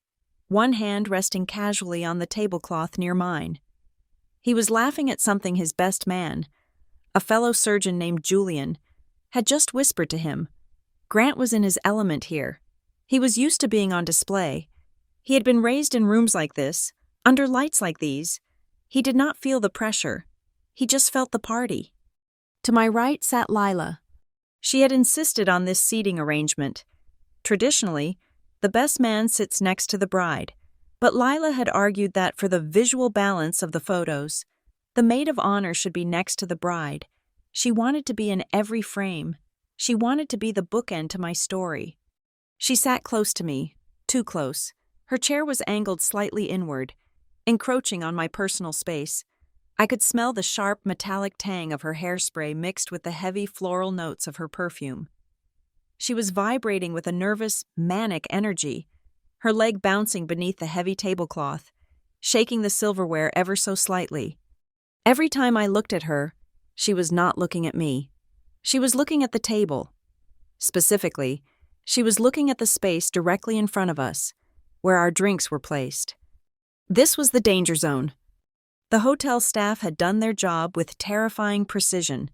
one hand resting casually on the tablecloth near mine. He was laughing at something his best man, a fellow surgeon named Julian, had just whispered to him. Grant was in his element here. He was used to being on display. He had been raised in rooms like this, under lights like these. He did not feel the pressure. He just felt the party. To my right sat Lila. She had insisted on this seating arrangement. Traditionally, the best man sits next to the bride, but Lila had argued that for the visual balance of the photos, the maid of honor should be next to the bride. She wanted to be in every frame. She wanted to be the bookend to my story. She sat close to me, too close. Her chair was angled slightly inward, encroaching on my personal space. I could smell the sharp, metallic tang of her hairspray mixed with the heavy floral notes of her perfume. She was vibrating with a nervous, manic energy, her leg bouncing beneath the heavy tablecloth, shaking the silverware ever so slightly. Every time I looked at her, she was not looking at me. She was looking at the table. Specifically, she was looking at the space directly in front of us, where our drinks were placed. This was the danger zone. The hotel staff had done their job with terrifying precision.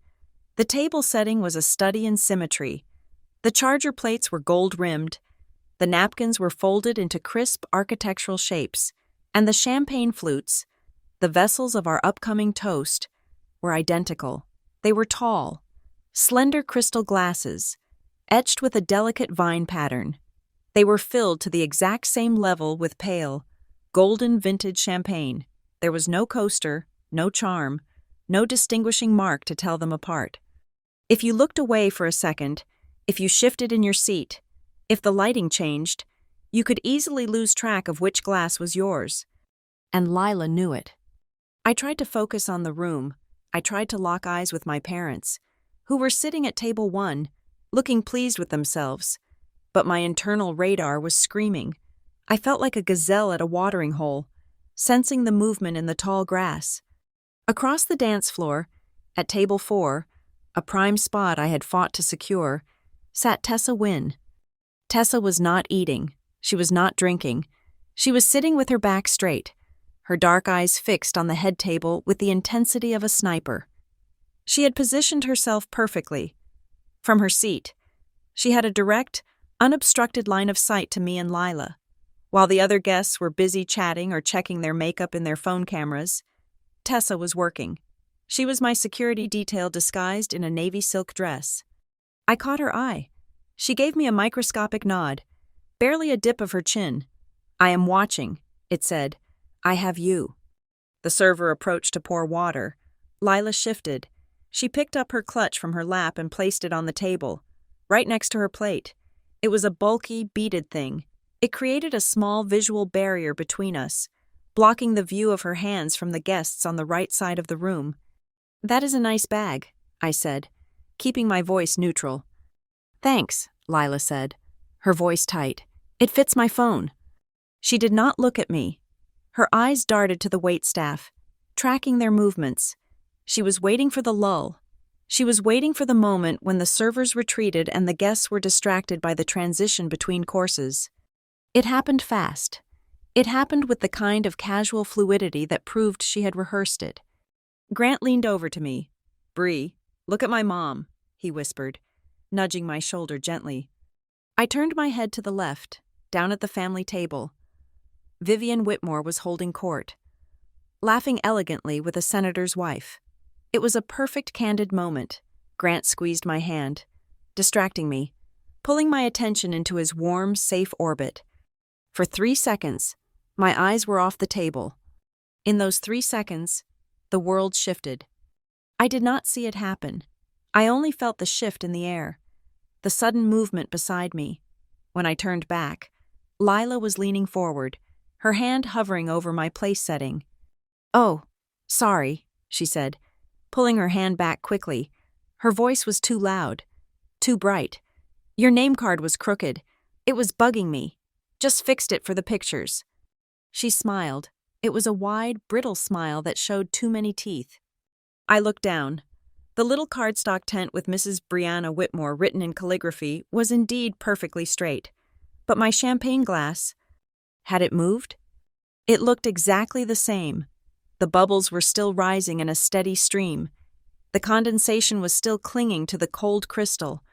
The table setting was a study in symmetry. The charger plates were gold-rimmed, the napkins were folded into crisp architectural shapes, and the champagne flutes, the vessels of our upcoming toast, were identical. They were tall, slender crystal glasses, etched with a delicate vine pattern. They were filled to the exact same level with pale, golden vintage champagne. There was no coaster, no charm, no distinguishing mark to tell them apart. If you looked away for a second, if you shifted in your seat, if the lighting changed, you could easily lose track of which glass was yours. And Lila knew it. I tried to focus on the room. I tried to lock eyes with my parents, who were sitting at table 1, looking pleased with themselves. But my internal radar was screaming. I felt like a gazelle at a watering hole, sensing the movement in the tall grass. Across the dance floor, at table 4, a prime spot I had fought to secure, sat Tessa Wynne. Tessa was not eating. She was not drinking. She was sitting with her back straight, her dark eyes fixed on the head table with the intensity of a sniper. She had positioned herself perfectly. From her seat, she had a direct, unobstructed line of sight to me and Lila. While the other guests were busy chatting or checking their makeup in their phone cameras, Tessa was working. She was my security detail disguised in a navy silk dress. I caught her eye. She gave me a microscopic nod, barely a dip of her chin. "I am watching," it said. "I have you." The server approached to pour water. Lila shifted. She picked up her clutch from her lap and placed it on the table, right next to her plate. It was a bulky, beaded thing. It created a small visual barrier between us, blocking the view of her hands from the guests on the right side of the room. "That is a nice bag," I said, keeping my voice neutral. "Thanks," Lila said, her voice tight. "It fits my phone." She did not look at me. Her eyes darted to the waitstaff, tracking their movements. She was waiting for the lull. She was waiting for the moment when the servers retreated and the guests were distracted by the transition between courses. It happened fast. It happened with the kind of casual fluidity that proved she had rehearsed it. Grant leaned over to me. "Bree, look at my mom," he whispered, nudging my shoulder gently. I turned my head to the left, down at the family table. Vivian Whitmore was holding court, laughing elegantly with a senator's wife. It was a perfect candid moment. Grant squeezed my hand, distracting me, pulling my attention into his warm, safe orbit. For 3 seconds, my eyes were off the table. In those 3 seconds, the world shifted. I did not see it happen. I only felt the shift in the air, the sudden movement beside me. When I turned back, Lila was leaning forward, her hand hovering over my place setting. "Oh, sorry," she said, pulling her hand back quickly. Her voice was too loud, too bright. "Your name card was crooked. It was bugging me. Just fixed it for the pictures." She smiled. It was a wide, brittle smile that showed too many teeth. I looked down. The little cardstock tent with Mrs. Brianna Whitmore written in calligraphy was indeed perfectly straight. But my champagne glass, had it moved? It looked exactly the same. The bubbles were still rising in a steady stream. The condensation was still clinging to the cold crystal.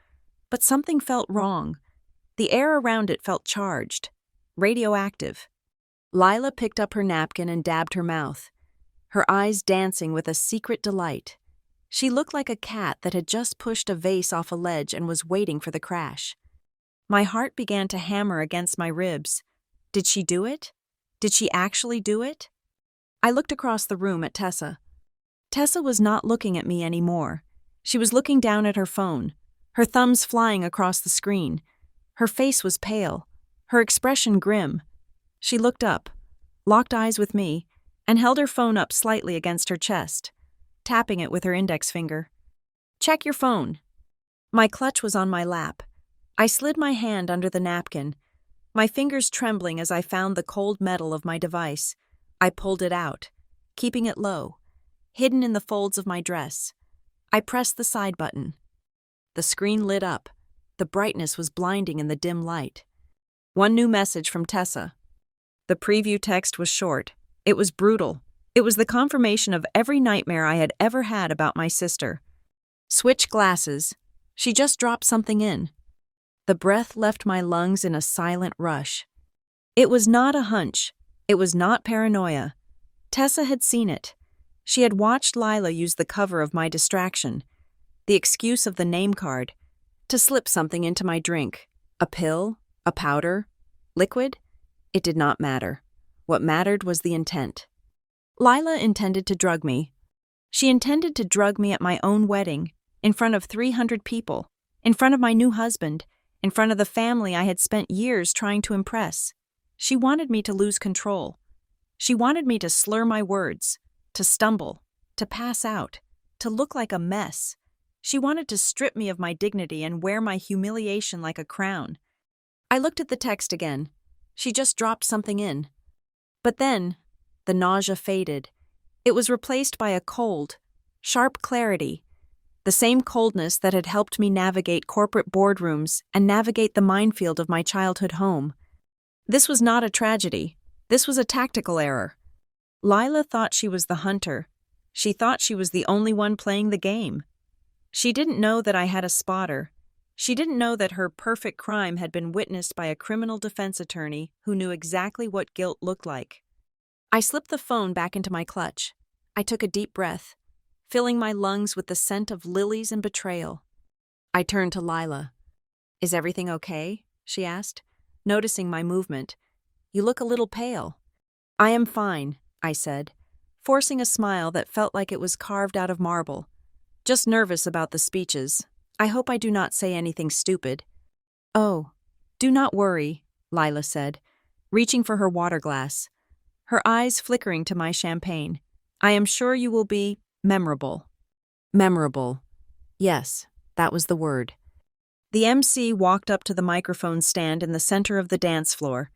But something felt wrong. The air around it felt charged, radioactive. Lila picked up her napkin and dabbed her mouth, her eyes dancing with a secret delight. She looked like a cat that had just pushed a vase off a ledge and was waiting for the crash. My heart began to hammer against my ribs. Did she do it? Did she actually do it? I looked across the room at Tessa. Tessa was not looking at me anymore. She was looking down at her phone, her thumbs flying across the screen. Her face was pale, her expression grim. She looked up, locked eyes with me, and held her phone up slightly against her chest, tapping it with her index finger. "Check your phone." My clutch was on my lap. I slid my hand under the napkin, my fingers trembling as I found the cold metal of my device. I pulled it out, keeping it low, hidden in the folds of my dress. I pressed the side button. The screen lit up. The brightness was blinding in the dim light. One new message from Tessa. The preview text was short. It was brutal. It was the confirmation of every nightmare I had ever had about my sister. "Switch glasses. She just dropped something in." The breath left my lungs in a silent rush. It was not a hunch. It was not paranoia. Tessa had seen it. She had watched Lila use the cover of my distraction, the excuse of the name card, to slip something into my drink. A pill? A powder? Liquid? It did not matter. What mattered was the intent. Lila intended to drug me. She intended to drug me at my own wedding, in front of 300 people, in front of my new husband, in front of the family I had spent years trying to impress. She wanted me to lose control. She wanted me to slur my words, to stumble, to pass out, to look like a mess. She wanted to strip me of my dignity and wear my humiliation like a crown. I looked at the text again. She just dropped something in. But then, the nausea faded. It was replaced by a cold, sharp clarity. the same coldness that had helped me navigate corporate boardrooms and navigate the minefield of my childhood home. This was not a tragedy. This was a tactical error. Lila thought she was the hunter. She thought she was the only one playing the game. She didn't know that I had a spotter. She didn't know that her perfect crime had been witnessed by a criminal defense attorney who knew exactly what guilt looked like. I slipped the phone back into my clutch. I took a deep breath, filling my lungs with the scent of lilies and betrayal. I turned to Lila. "Is everything okay?" she asked, noticing my movement. "You look a little pale." "I am fine," I said, forcing a smile that felt like it was carved out of marble. "Just nervous about the speeches. I hope I do not say anything stupid." "Oh, do not worry," Lila said, reaching for her water glass, her eyes flickering to my champagne. "I am sure you will be memorable." Memorable. Yes, that was the word. The MC walked up to the microphone stand in the center of the dance floor.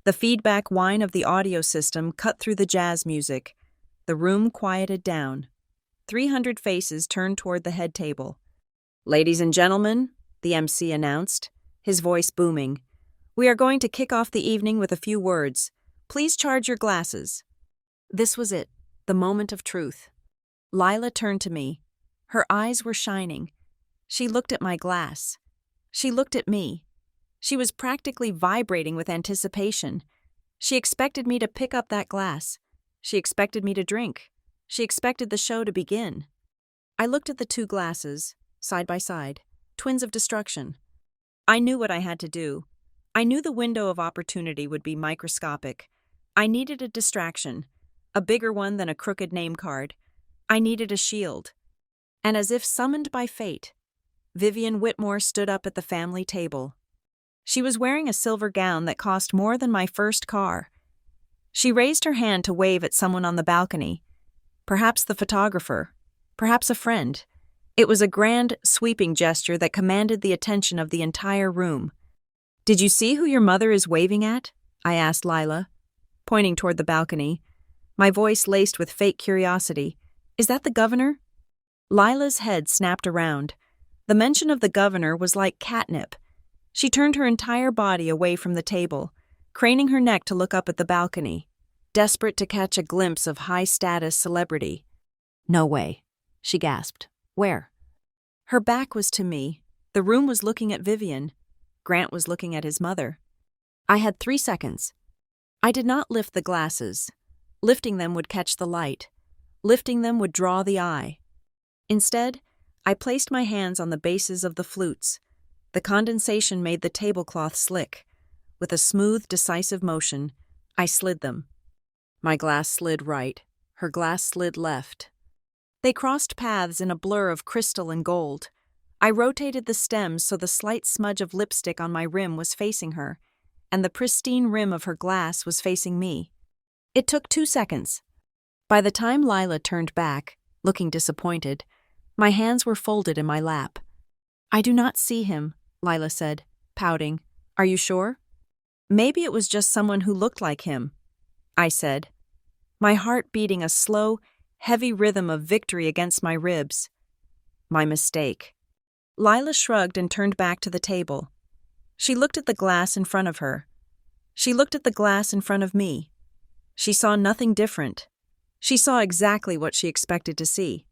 The feedback whine of the audio system cut through the jazz music. The room quieted down. 300 faces turned toward the head table. "Ladies and gentlemen," the MC announced, his voice booming, "we are going to kick off the evening with a few words. Please charge your glasses." This was it, the moment of truth. Lila turned to me. Her eyes were shining. She looked at my glass. She looked at me. She was practically vibrating with anticipation. She expected me to pick up that glass. She expected me to drink. She expected the show to begin. I looked at the two glasses, side by side, twins of destruction. I knew what I had to do. I knew the window of opportunity would be microscopic. I needed a distraction, a bigger one than a crooked name card. I needed a shield. And as if summoned by fate, Vivian Whitmore stood up at the family table. She was wearing a silver gown that cost more than my first car. She raised her hand to wave at someone on the balcony. Perhaps the photographer. Perhaps a friend. It was a grand, sweeping gesture that commanded the attention of the entire room. "Did you see who your mother is waving at?" I asked Lila, pointing toward the balcony, my voice laced with fake curiosity. "Is that the governor?" Lila's head snapped around. The mention of the governor was like catnip. She turned her entire body away from the table, craning her neck to look up at the balcony, desperate to catch a glimpse of high-status celebrity. "No way," she gasped. "Where?" Her back was to me. The room was looking at Vivian. Grant was looking at his mother. I had 3 seconds. I did not lift the glasses. Lifting them would catch the light. Lifting them would draw the eye. Instead, I placed my hands on the bases of the flutes. The condensation made the tablecloth slick. With a smooth, decisive motion, I slid them. My glass slid right. Her glass slid left. They crossed paths in a blur of crystal and gold. I rotated the stems so the slight smudge of lipstick on my rim was facing her, and the pristine rim of her glass was facing me. It took 2 seconds. By the time Lila turned back, looking disappointed, my hands were folded in my lap. "I do not see him," Lila said, pouting. "Are you sure?" "Maybe it was just someone who looked like him," I said, my heart beating a slow, heavy rhythm of victory against my ribs. "My mistake." Lila shrugged and turned back to the table. She looked at the glass in front of her. She looked at the glass in front of me. She saw nothing different. She saw exactly what she expected to see.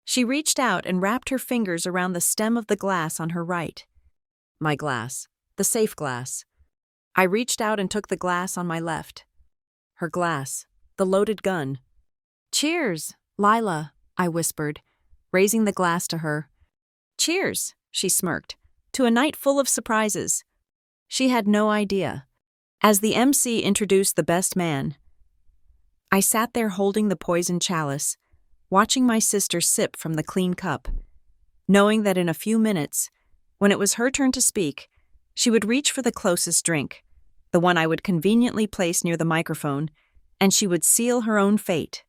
She reached out and wrapped her fingers around the stem of the glass on her right. My glass. The safe glass. I reached out and took the glass on my left. Her glass. The loaded gun. "Cheers, Lila," I whispered, raising the glass to her. "Cheers," she smirked, "to a night full of surprises." She had no idea. As the MC introduced the best man, I sat there holding the poisoned chalice, watching my sister sip from the clean cup, knowing that in a few minutes, when it was her turn to speak, she would reach for the closest drink, the one I would conveniently place near the microphone, and she would seal her own fate.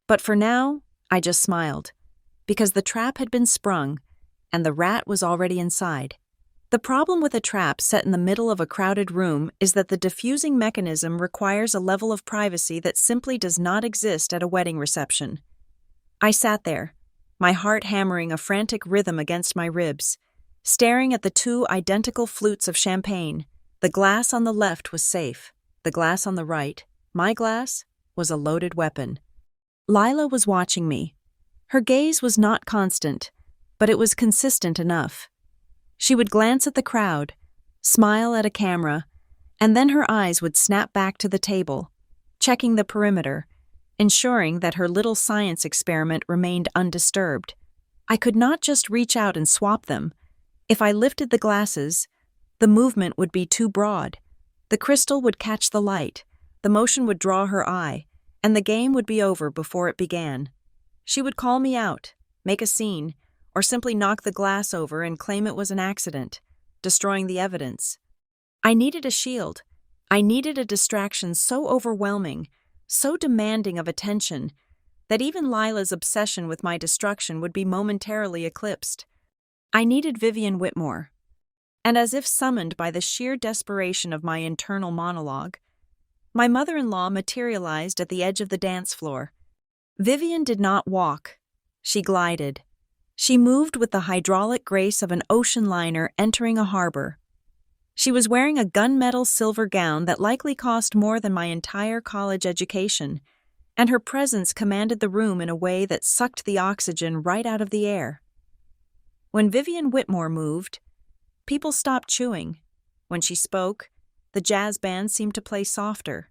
But for now, I just smiled, because the trap had been sprung, and the rat was already inside. The problem with a trap set in the middle of a crowded room is that the diffusing mechanism requires a level of privacy that simply does not exist at a wedding reception. I sat there, my heart hammering a frantic rhythm against my ribs, staring at the two identical flutes of champagne. The glass on the left was safe. The glass on the right, my glass, was a loaded weapon. Lila was watching me. Her gaze was not constant, but it was consistent enough. She would glance at the crowd, smile at a camera, and then her eyes would snap back to the table, checking the perimeter, ensuring that her little science experiment remained undisturbed. I could not just reach out and swap them. If I lifted the glasses, the movement would be too broad. The crystal would catch the light, the motion would draw her eye, and the game would be over before it began. She would call me out, make a scene, or simply knock the glass over and claim it was an accident, destroying the evidence. I needed a shield. I needed a distraction so overwhelming, so demanding of attention, that even Lila's obsession with my destruction would be momentarily eclipsed. I needed Vivian Whitmore. And as if summoned by the sheer desperation of my internal monologue, my mother-in-law materialized at the edge of the dance floor. Vivian did not walk. She glided. She moved with the hydraulic grace of an ocean liner entering a harbor. She was wearing a gunmetal silver gown that likely cost more than my entire college education, and her presence commanded the room in a way that sucked the oxygen right out of the air. When Vivian Whitmore moved, people stopped chewing. When she spoke, the jazz band seemed to play softer.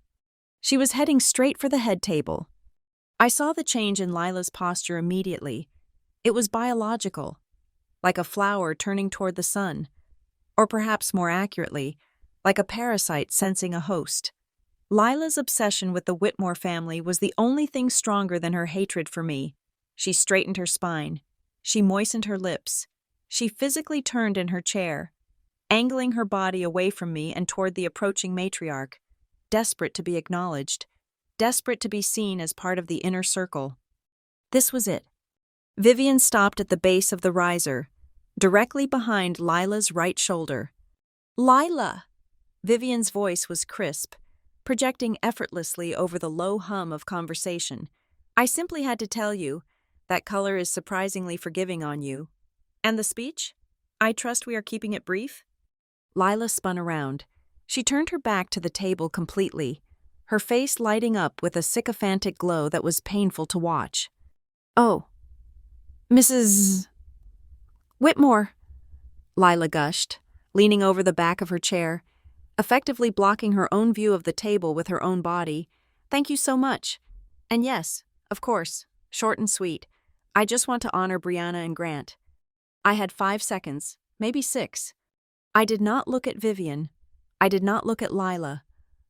She was heading straight for the head table. I saw the change in Lila's posture immediately. It was biological, like a flower turning toward the sun, or perhaps more accurately, like a parasite sensing a host. Lila's obsession with the Whitmore family was the only thing stronger than her hatred for me. She straightened her spine. She moistened her lips. She physically turned in her chair, angling her body away from me and toward the approaching matriarch, desperate to be acknowledged, desperate to be seen as part of the inner circle. This was it. Vivian stopped at the base of the riser, directly behind Lila's right shoulder. "Lila!" Vivian's voice was crisp, projecting effortlessly over the low hum of conversation. "I simply had to tell you, that color is surprisingly forgiving on you. And the speech? I trust we are keeping it brief?" Lila spun around. She turned her back to the table completely, her face lighting up with a sycophantic glow that was painful to watch. "Oh, Mrs. Whitmore," Lila gushed, leaning over the back of her chair, effectively blocking her own view of the table with her own body. "Thank you so much. And yes, of course, short and sweet. I just want to honor Brianna and Grant." I had 5 seconds, maybe 6. I did not look at Vivian. I did not look at Lila.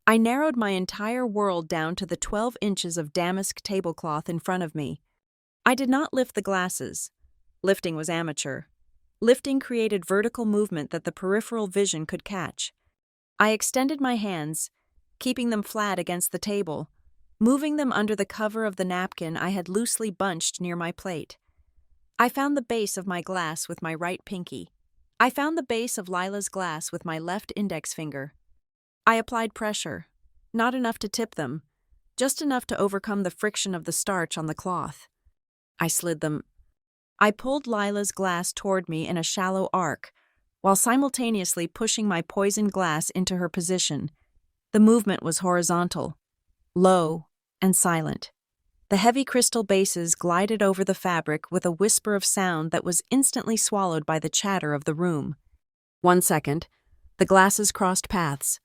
I narrowed my entire world down to the 12 inches of damask tablecloth in front of me. I did not lift the glasses. Lifting was amateur. Lifting created vertical movement that the peripheral vision could catch. I extended my hands, keeping them flat against the table, moving them under the cover of the napkin I had loosely bunched near my plate. I found the base of my glass with my right pinky. I found the base of Lila's glass with my left index finger. I applied pressure, not enough to tip them, just enough to overcome the friction of the starch on the cloth. I slid them. I pulled Lila's glass toward me in a shallow arc, while simultaneously pushing my poisoned glass into her position. The movement was horizontal, low, and silent. The heavy crystal bases glided over the fabric with a whisper of sound that was instantly swallowed by the chatter of the room. 1 second, the glasses crossed paths.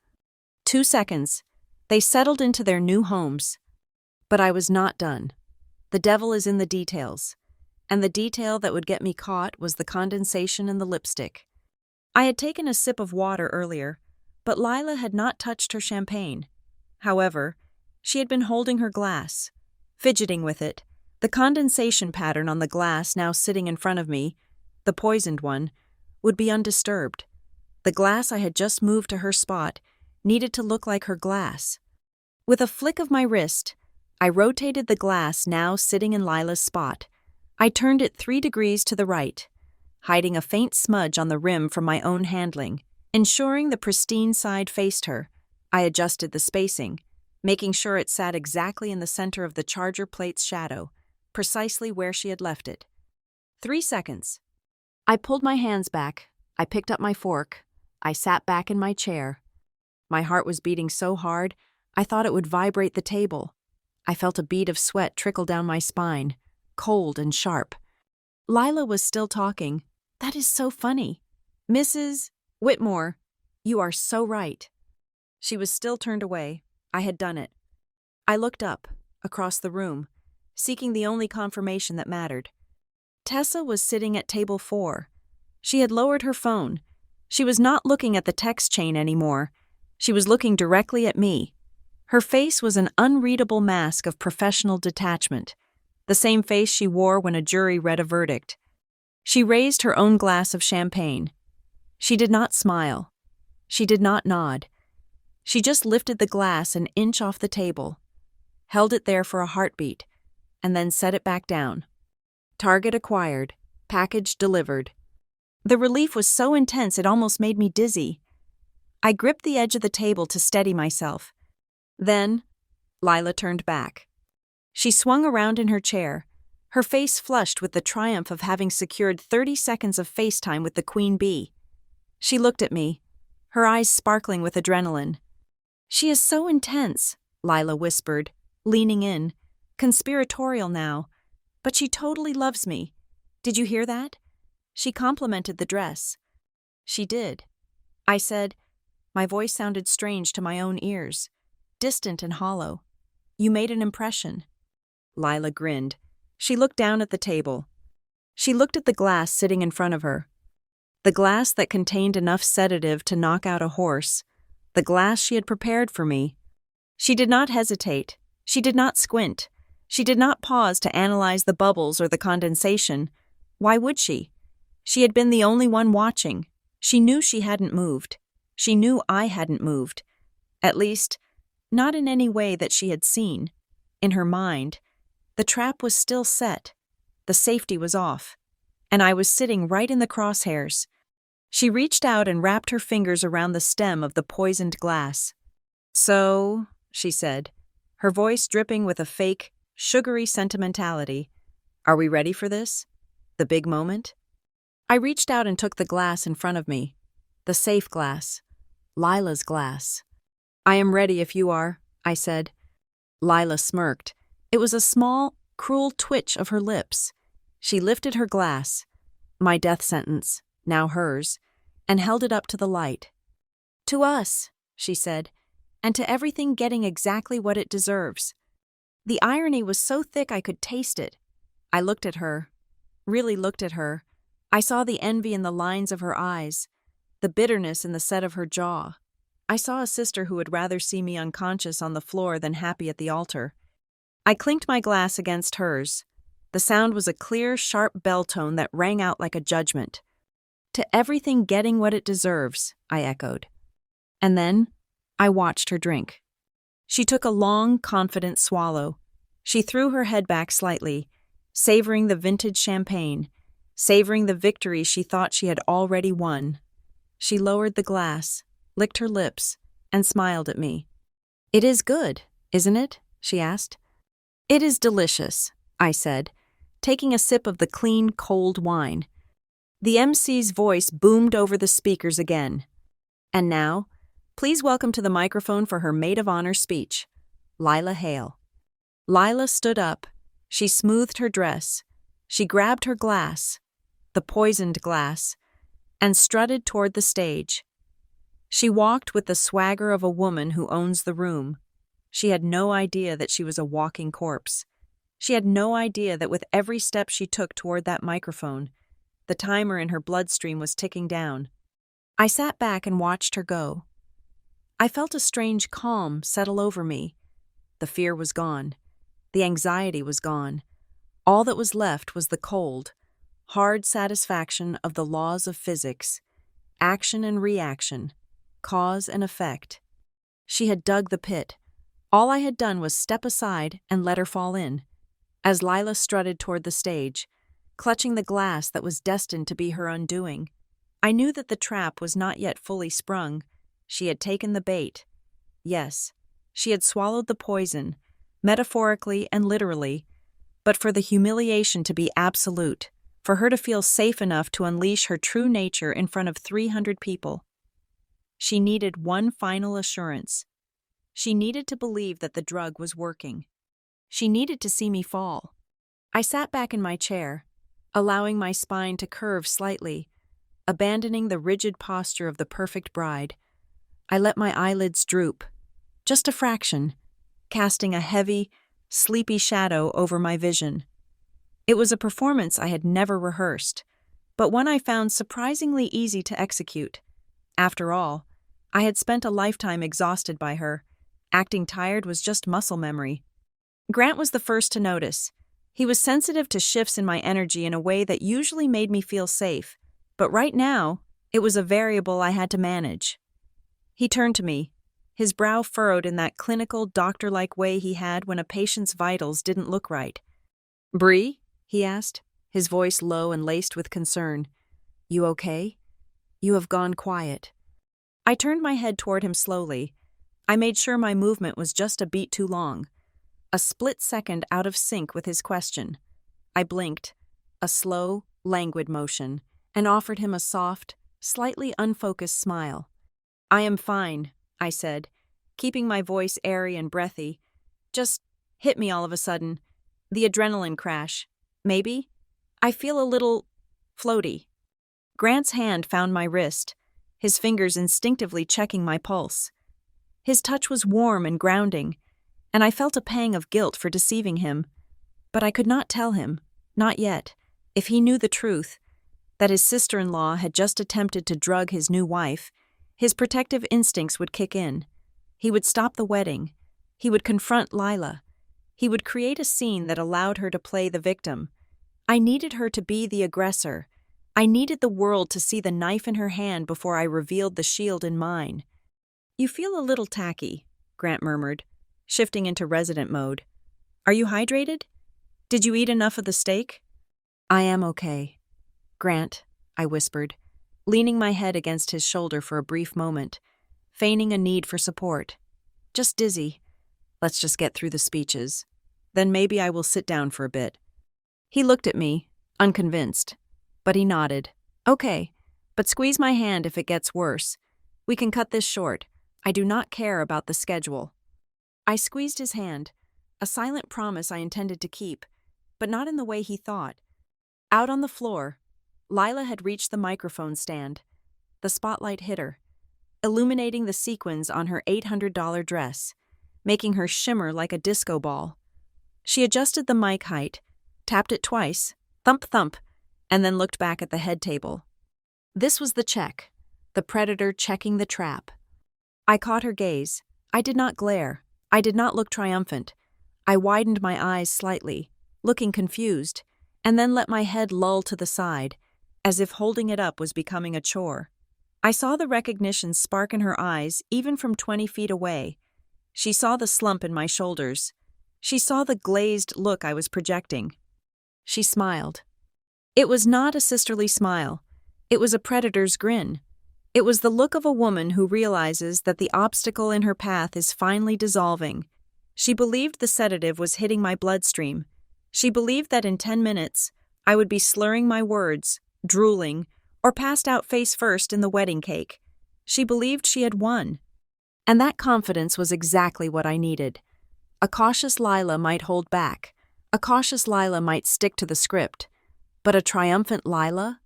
2 seconds, they settled into their new homes. But I was not done. The devil is in the details, and the detail that would get me caught was the condensation in the lipstick. I had taken a sip of water earlier, but Lila had not touched her champagne. However, she had been holding her glass, fidgeting with it. The condensation pattern on the glass now sitting in front of me, the poisoned one, would be undisturbed. The glass I had just moved to her spot needed to look like her glass. With a flick of my wrist, I rotated the glass now sitting in Lila's spot. I turned it 3 degrees to the right, hiding a faint smudge on the rim from my own handling. Ensuring the pristine side faced her, I adjusted the spacing, making sure it sat exactly in the center of the charger plate's shadow, precisely where she had left it. 3 seconds. I pulled my hands back. I picked up my fork. I sat back in my chair. My heart was beating so hard, I thought it would vibrate the table. I felt a bead of sweat trickle down my spine, cold and sharp. Lila was still talking. That is so funny. Mrs. Whitmore, you are so right. She was still turned away. I had done it. I looked up, across the room, seeking the only confirmation that mattered. Tessa was sitting at table 4. She had lowered her phone. She was not looking at the text chain anymore. She was looking directly at me. Her face was an unreadable mask of professional detachment, the same face she wore when a jury read a verdict. She raised her own glass of champagne. She did not smile. She did not nod. She just lifted the glass an inch off the table, held it there for a heartbeat, and then set it back down. Target acquired. Package delivered. The relief was so intense it almost made me dizzy. I gripped the edge of the table to steady myself. Then, Lila turned back. She swung around in her chair, her face flushed with the triumph of having secured 30 seconds of FaceTime with the Queen Bee. She looked at me, her eyes sparkling with adrenaline. "She is so intense," Lila whispered, leaning in, conspiratorial now. "But she totally loves me. Did you hear that?" She complimented the dress. "She did," I said. My voice sounded strange to my own ears, distant and hollow. "You made an impression." Lila grinned. She looked down at the table. She looked at the glass sitting in front of her. The glass that contained enough sedative to knock out a horse. The glass she had prepared for me. She did not hesitate. She did not squint. She did not pause to analyze the bubbles or the condensation. Why would she? She had been the only one watching. She knew she hadn't moved. She knew I hadn't moved. At least, not in any way that she had seen. In her mind, the trap was still set. The safety was off. And I was sitting right in the crosshairs. She reached out and wrapped her fingers around the stem of the poisoned glass. "So," she said, her voice dripping with a fake, sugary sentimentality, "are we ready for this? The big moment?" I reached out and took the glass in front of me. The safe glass. Lila's glass. "I am ready if you are," I said. Lila smirked. It was a small, cruel twitch of her lips. She lifted her glass, my death sentence, now hers, and held it up to the light. "To us," she said, "and to everything getting exactly what it deserves." The irony was so thick I could taste it. I looked at her, really looked at her. I saw the envy in the lines of her eyes, the bitterness in the set of her jaw. I saw a sister who would rather see me unconscious on the floor than happy at the altar. I clinked my glass against hers. The sound was a clear, sharp bell tone that rang out like a judgment. "To everything getting what it deserves," I echoed. And then, I watched her drink. She took a long, confident swallow. She threw her head back slightly, savoring the vintage champagne, savoring the victory she thought she had already won. She lowered the glass, licked her lips, and smiled at me. "It is good, isn't it?" she asked. "It is delicious," I said, taking a sip of the clean, cold wine. The MC's voice boomed over the speakers again. "And now, please welcome to the microphone for her maid of honor speech, Lila Hale." Lila stood up. She smoothed her dress. She grabbed her glass, the poisoned glass, and strutted toward the stage. She walked with the swagger of a woman who owns the room. She had no idea that she was a walking corpse. She had no idea that with every step she took toward that microphone, the timer in her bloodstream was ticking down. I sat back and watched her go. I felt a strange calm settle over me. The fear was gone. The anxiety was gone. All that was left was the cold, hard satisfaction of the laws of physics, action and reaction, cause and effect. She had dug the pit. All I had done was step aside and let her fall in. As Lila strutted toward the stage, clutching the glass that was destined to be her undoing, I knew that the trap was not yet fully sprung. She had taken the bait. Yes, she had swallowed the poison, metaphorically and literally, but for the humiliation to be absolute, for her to feel safe enough to unleash her true nature in front of 300 people. She needed one final assurance. She needed to believe that the drug was working. She needed to see me fall. I sat back in my chair, allowing my spine to curve slightly, abandoning the rigid posture of the perfect bride. I let my eyelids droop, just a fraction, casting a heavy, sleepy shadow over my vision. It was a performance I had never rehearsed, but one I found surprisingly easy to execute. After all, I had spent a lifetime exhausted by her. Acting tired was just muscle memory. Grant was the first to notice. He was sensitive to shifts in my energy in a way that usually made me feel safe, but right now, it was a variable I had to manage. He turned to me, his brow furrowed in that clinical, doctor-like way he had when a patient's vitals didn't look right. "Bree?" he asked, his voice low and laced with concern. "You okay? You have gone quiet." I turned my head toward him slowly. I made sure my movement was just a beat too long. A split second out of sync with his question. I blinked, a slow, languid motion, and offered him a soft, slightly unfocused smile. "I am fine," I said, keeping my voice airy and breathy. "Just hit me all of a sudden. The adrenaline crash. Maybe? I feel a little floaty." Grant's hand found my wrist, his fingers instinctively checking my pulse. His touch was warm and grounding, and I felt a pang of guilt for deceiving him. But I could not tell him, not yet, if he knew the truth, that his sister-in-law had just attempted to drug his new wife. His protective instincts would kick in. He would stop the wedding. He would confront Lila. He would create a scene that allowed her to play the victim. I needed her to be the aggressor. I needed the world to see the knife in her hand before I revealed the shield in mine. "You feel a little tacky," Grant murmured, shifting into resident mode. "Are you hydrated? Did you eat enough of the steak?" "I am okay, Grant," I whispered, leaning my head against his shoulder for a brief moment, feigning a need for support. "Just dizzy. Let's just get through the speeches. Then maybe I will sit down for a bit." He looked at me, unconvinced, but he nodded. "Okay, but squeeze my hand if it gets worse. We can cut this short. I do not care about the schedule." I squeezed his hand, a silent promise I intended to keep, but not in the way he thought. Out on the floor, Lila had reached the microphone stand. The spotlight hit her, illuminating the sequins on her $800 dress, making her shimmer like a disco ball. She adjusted the mic height, tapped it twice, thump thump, and then looked back at the head table. This was the check, the predator checking the trap. I caught her gaze. I did not glare. I did not look triumphant. I widened my eyes slightly, looking confused, and then let my head lull to the side, as if holding it up was becoming a chore. I saw the recognition spark in her eyes even from 20 feet away. She saw the slump in my shoulders. She saw the glazed look I was projecting. She smiled. It was not a sisterly smile. It was a predator's grin. It was the look of a woman who realizes that the obstacle in her path is finally dissolving. She believed the sedative was hitting my bloodstream. She believed that in 10 minutes, I would be slurring my words, drooling, or passed out face first in the wedding cake. She believed she had won. And that confidence was exactly what I needed. A cautious Lila might hold back. A cautious Lila might stick to the script. But a triumphant Lila?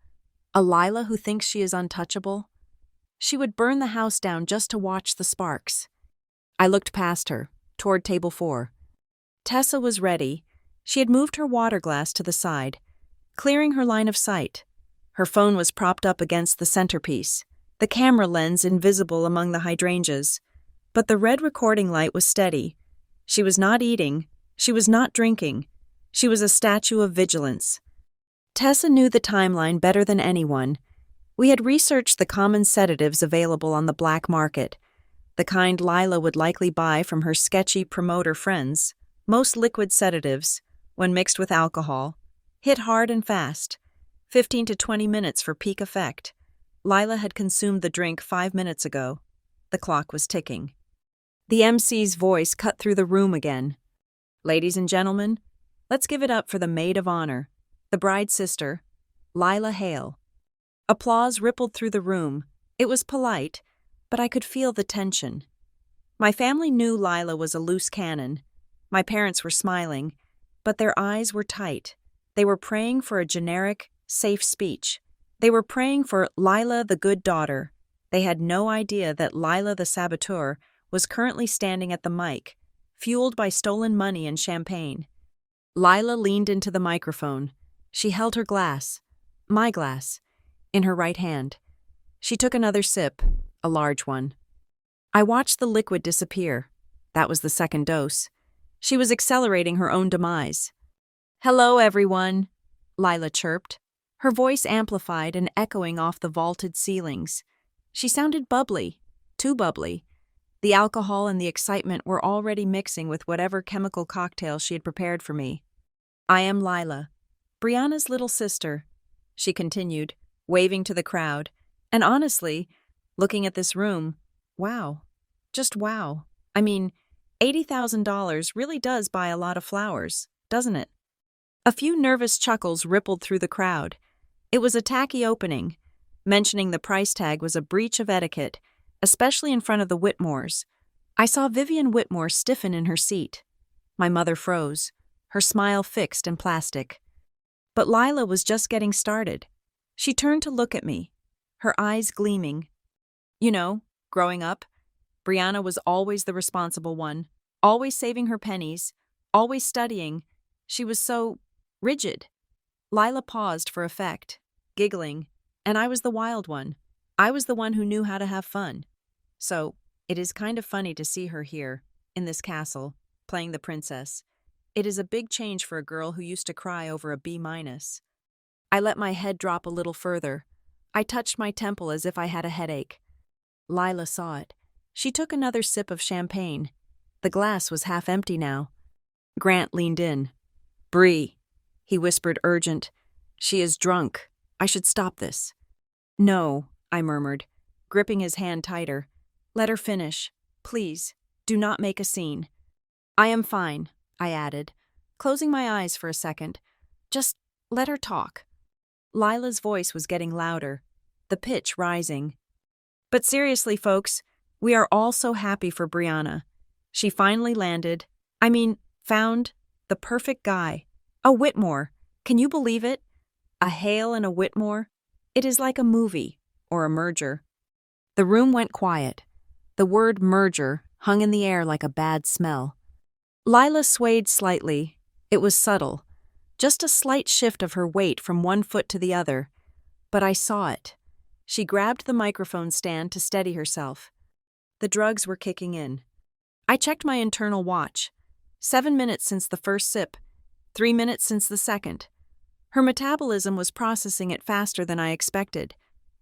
A Lila who thinks she is untouchable? She would burn the house down just to watch the sparks. I looked past her, toward table 4. Tessa was ready. She had moved her water glass to the side, clearing her line of sight. Her phone was propped up against the centerpiece, the camera lens invisible among the hydrangeas. But the red recording light was steady. She was not eating. She was not drinking. She was a statue of vigilance. Tessa knew the timeline better than anyone. We had researched the common sedatives available on the black market, the kind Lila would likely buy from her sketchy promoter friends. Most liquid sedatives, when mixed with alcohol, hit hard and fast, 15 to 20 minutes for peak effect. Lila had consumed the drink 5 minutes ago. The clock was ticking. The MC's voice cut through the room again. "Ladies and gentlemen, let's give it up for the maid of honor, the bride's sister, Lila Hale. Applause rippled through the room. It was polite, but I could feel the tension. My family knew Lila was a loose cannon. My parents were smiling, but their eyes were tight. They were praying for a generic, safe speech. They were praying for Lila the good daughter. They had no idea that Lila the saboteur was currently standing at the mic, fueled by stolen money and champagne. Lila leaned into the microphone. She held her glass, my glass, in her right hand. She took another sip, a large one. I watched the liquid disappear. That was the second dose. She was accelerating her own demise. "Hello, everyone," Lila chirped, her voice amplified and echoing off the vaulted ceilings. She sounded bubbly, too bubbly. The alcohol and the excitement were already mixing with whatever chemical cocktail she had prepared for me. "I am Lila, Brianna's little sister," she continued, waving to the crowd. And honestly, looking at this room, wow. Just wow. I mean, $80,000 really does buy a lot of flowers, doesn't it? A few nervous chuckles rippled through the crowd. It was a tacky opening. Mentioning the price tag was a breach of etiquette, especially in front of the Whitmores. I saw Vivian Whitmore stiffen in her seat. My mother froze, her smile fixed and plastic. But Lila was just getting started. She turned to look at me, her eyes gleaming. You know, growing up, Brianna was always the responsible one, always saving her pennies, always studying. She was so rigid. Lila paused for effect, giggling, and I was the wild one. I was the one who knew how to have fun. So, it is kind of funny to see her here, in this castle, playing the princess. It is a big change for a girl who used to cry over a B-. I let my head drop a little further. I touched my temple as if I had a headache. Lila saw it. She took another sip of champagne. The glass was half empty now. Grant leaned in. "Bree," he whispered urgent. "She is drunk. I should stop this." "No," I murmured, gripping his hand tighter. "Let her finish. Please, do not make a scene." "I am fine," I added, closing my eyes for a second. "Just let her talk." Lila's voice was getting louder, the pitch rising. "But seriously, folks, we are all so happy for Brianna. She finally found the perfect guy. A Whitmore. Can you believe it? A Hale and a Whitmore. It is like a movie, or a merger." The room went quiet. The word merger hung in the air like a bad smell. Lila swayed slightly. It was subtle. Just a slight shift of her weight from one foot to the other. But I saw it. She grabbed the microphone stand to steady herself. The drugs were kicking in. I checked my internal watch. 7 minutes since the first sip, 3 minutes since the second. Her metabolism was processing it faster than I expected,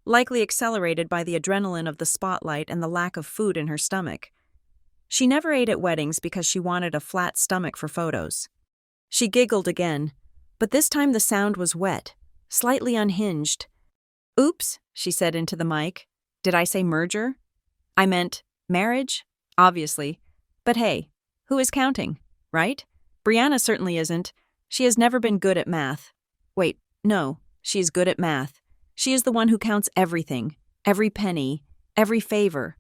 likely accelerated by the adrenaline of the spotlight and the lack of food in her stomach. She never ate at weddings because she wanted a flat stomach for photos. She giggled again, but this time the sound was wet, slightly unhinged. "Oops," she said into the mic. "Did I say merger? I meant marriage, obviously. But hey, who is counting, right? Brianna certainly isn't. She has never been good at math. Wait, no, she is good at math. She is the one who counts everything, every penny, every favor."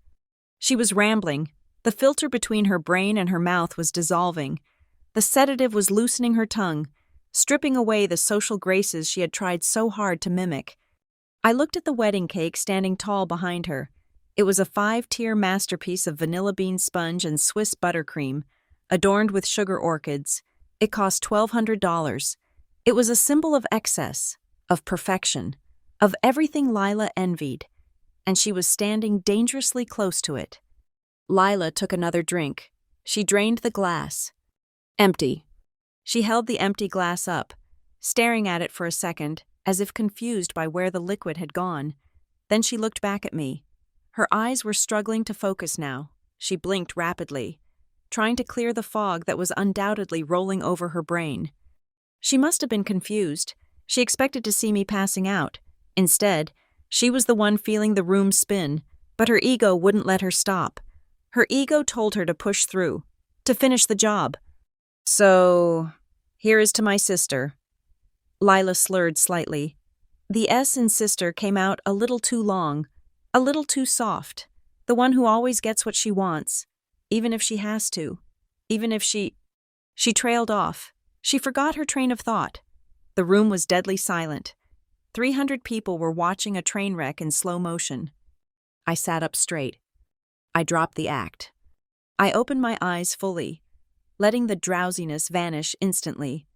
She was rambling. The filter between her brain and her mouth was dissolving. The sedative was loosening her tongue, stripping away the social graces she had tried so hard to mimic. I looked at the wedding cake standing tall behind her. It was a 5-tier masterpiece of vanilla bean sponge and Swiss buttercream, adorned with sugar orchids. It cost $1,200. It was a symbol of excess, of perfection, of everything Lila envied, and she was standing dangerously close to it. Lila took another drink. She drained the glass. Empty. She held the empty glass up, staring at it for a second, as if confused by where the liquid had gone. Then she looked back at me. Her eyes were struggling to focus now. She blinked rapidly, trying to clear the fog that was undoubtedly rolling over her brain. She must have been confused. She expected to see me passing out. Instead, she was the one feeling the room spin, but her ego wouldn't let her stop. Her ego told her to push through, to finish the job. "So, here is to my sister." Lila slurred slightly. The S in sister came out a little too long, a little too soft. The one who always gets what she wants, even if she has to, even if She trailed off. She forgot her train of thought. The room was deadly silent. 300 people were watching a train wreck in slow motion. I sat up straight. I dropped the act. I opened my eyes fully, letting the drowsiness vanish instantly.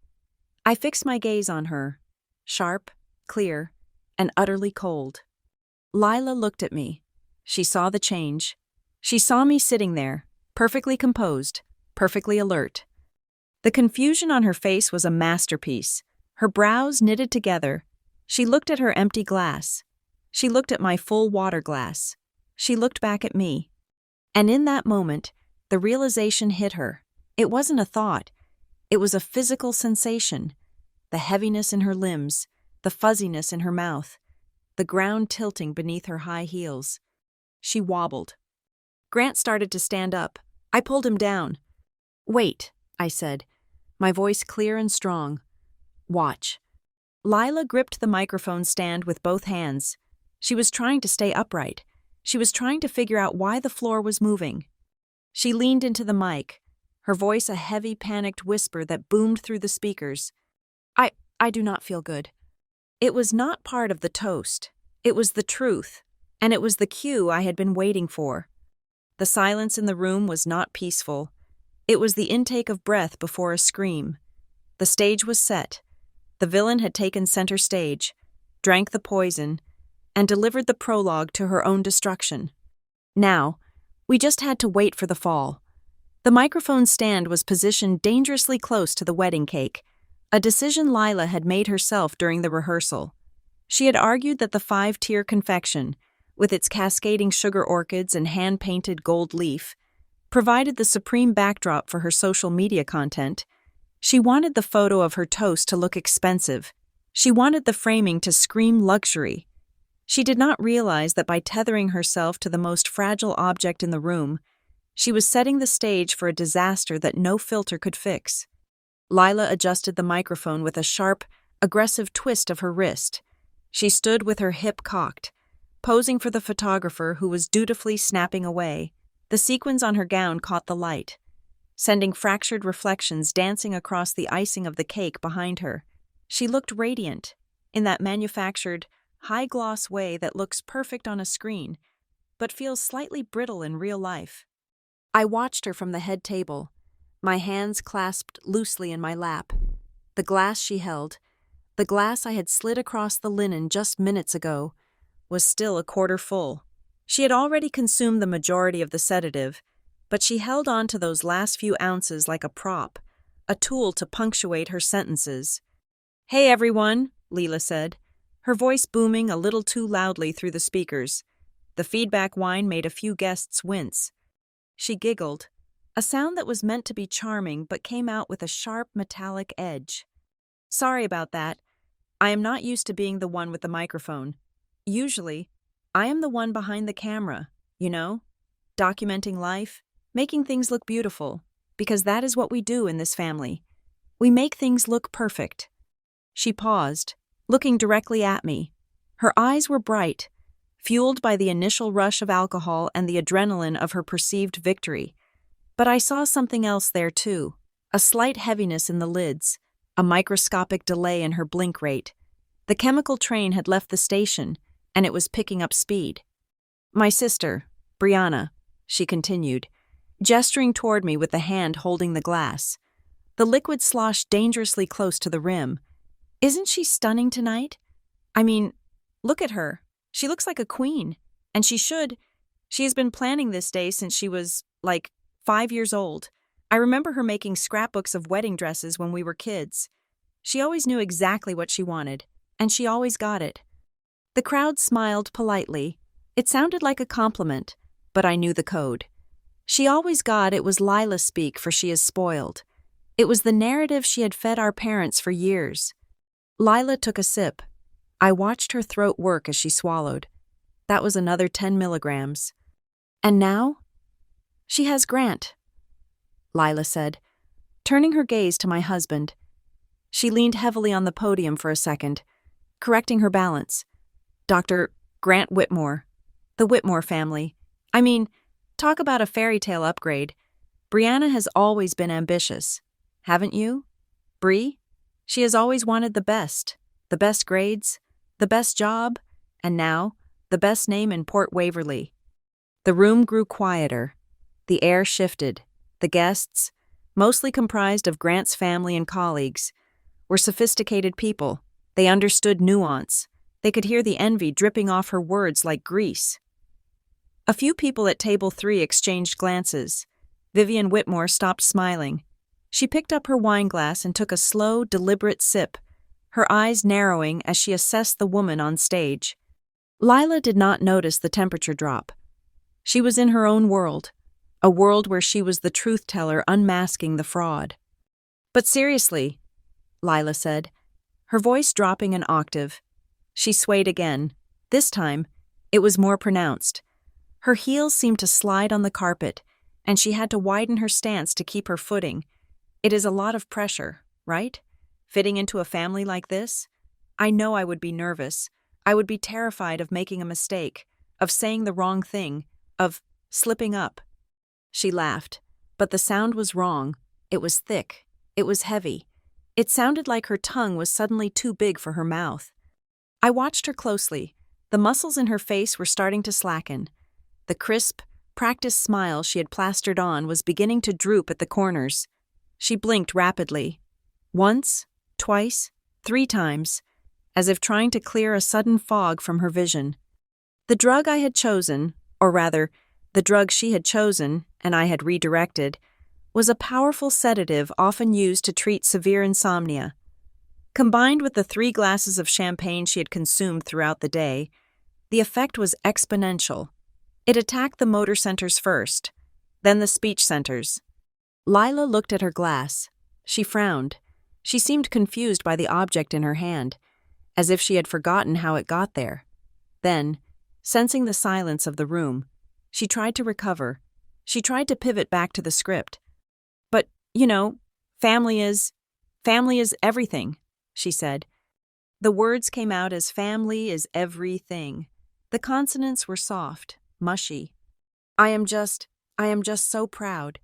I fixed my gaze on her, sharp, clear, and utterly cold. Lila looked at me. She saw the change. She saw me sitting there, perfectly composed, perfectly alert. The confusion on her face was a masterpiece. Her brows knitted together. She looked at her empty glass. She looked at my full water glass. She looked back at me. And in that moment, the realization hit her. It wasn't a thought. It was a physical sensation. The heaviness in her limbs, the fuzziness in her mouth, the ground tilting beneath her high heels. She wobbled. Grant started to stand up. I pulled him down. "Wait," I said, my voice clear and strong. "Watch." Lila gripped the microphone stand with both hands. She was trying to stay upright. She was trying to figure out why the floor was moving. She leaned into the mic, her voice a heavy, panicked whisper that boomed through the speakers. I do not feel good." It was not part of the toast. It was the truth, and it was the cue I had been waiting for. The silence in the room was not peaceful. It was the intake of breath before a scream. The stage was set. The villain had taken center stage, drank the poison, and delivered the prologue to her own destruction. Now, we just had to wait for the fall. The microphone stand was positioned dangerously close to the wedding cake, a decision Lila had made herself during the rehearsal. She had argued that the 5-tier confection, with its cascading sugar orchids and hand-painted gold leaf, provided the supreme backdrop for her social media content. She wanted the photo of her toast to look expensive. She wanted the framing to scream luxury. She did not realize that by tethering herself to the most fragile object in the room, she was setting the stage for a disaster that no filter could fix. Lila adjusted the microphone with a sharp, aggressive twist of her wrist. She stood with her hip cocked, posing for the photographer who was dutifully snapping away. The sequins on her gown caught the light, sending fractured reflections dancing across the icing of the cake behind her. She looked radiant, in that manufactured, high-gloss way that looks perfect on a screen, but feels slightly brittle in real life. I watched her from the head table, my hands clasped loosely in my lap. The glass she held, the glass I had slid across the linen just minutes ago, was still a quarter full. She had already consumed the majority of the sedative, but she held on to those last few ounces like a prop, a tool to punctuate her sentences. "Hey everyone," Lila said, her voice booming a little too loudly through the speakers. The feedback whine made a few guests wince. She giggled, a sound that was meant to be charming but came out with a sharp metallic edge. "Sorry about that. I am not used to being the one with the microphone. Usually, I am the one behind the camera, documenting life, making things look beautiful, because that is what we do in this family. We make things look perfect." She paused, looking directly at me. Her eyes were bright, fueled by the initial rush of alcohol and the adrenaline of her perceived victory. But I saw something else there too, a slight heaviness in the lids, a microscopic delay in her blink rate. The chemical train had left the station, and it was picking up speed. "My sister, Brianna," she continued, gesturing toward me with the hand holding the glass. The liquid sloshed dangerously close to the rim. "Isn't she stunning tonight? I mean, look at her. She looks like a queen, and she has been planning this day since she was, 5 years old. I remember her making scrapbooks of wedding dresses when we were kids. She always knew exactly what she wanted, and she always got it." The crowd smiled politely. It sounded like a compliment, but I knew the code. She always got it was Lila speak for she is spoiled. It was the narrative she had fed our parents for years. Lila took a sip. I watched her throat work as she swallowed. That was another 10 milligrams. "And now?" "She has Grant," Lila said, turning her gaze to my husband. She leaned heavily on the podium for a second. correcting her balance. Dr. Grant Whitmore. The Whitmore family. I mean, talk about a fairy tale upgrade. Brianna has always been ambitious. Haven't you? Bree? She has always wanted the best grades, the best job, and now, the best name in Port Waverly. The room grew quieter. The air shifted. The guests, mostly comprised of Grant's family and colleagues, were sophisticated people. They understood nuance. They could hear the envy dripping off her words like grease. A few people at table 3 exchanged glances. Vivian Whitmore stopped smiling. She picked up her wine glass and took a slow, deliberate sip, her eyes narrowing as she assessed the woman on stage. Lila did not notice the temperature drop. She was in her own world, a world where she was the truth-teller unmasking the fraud. "But seriously," Lila said, her voice dropping an octave. She swayed again. This time, it was more pronounced. Her heels seemed to slide on the carpet, and she had to widen her stance to keep her footing. "It is a lot of pressure, right? Fitting into a family like this? I know I would be nervous. I would be terrified of making a mistake, of saying the wrong thing, of slipping up." She laughed, but the sound was wrong. It was thick. It was heavy. It sounded like her tongue was suddenly too big for her mouth. I watched her closely. The muscles in her face were starting to slacken. The crisp, practiced smile she had plastered on was beginning to droop at the corners. She blinked rapidly. Once, twice, 3 times, as if trying to clear a sudden fog from her vision. The drug I had chosen, or rather, the drug she had chosen and I had redirected, was a powerful sedative often used to treat severe insomnia. Combined with the 3 glasses of champagne she had consumed throughout the day, the effect was exponential. It attacked the motor centers first, then the speech centers. Lila looked at her glass. She frowned. She seemed confused by the object in her hand, as if she had forgotten how it got there. Then, sensing the silence of the room, she tried to recover. She tried to pivot back to the script. "But, family is everything," she said. The words came out as family is everything. The consonants were soft, mushy. I am just so proud."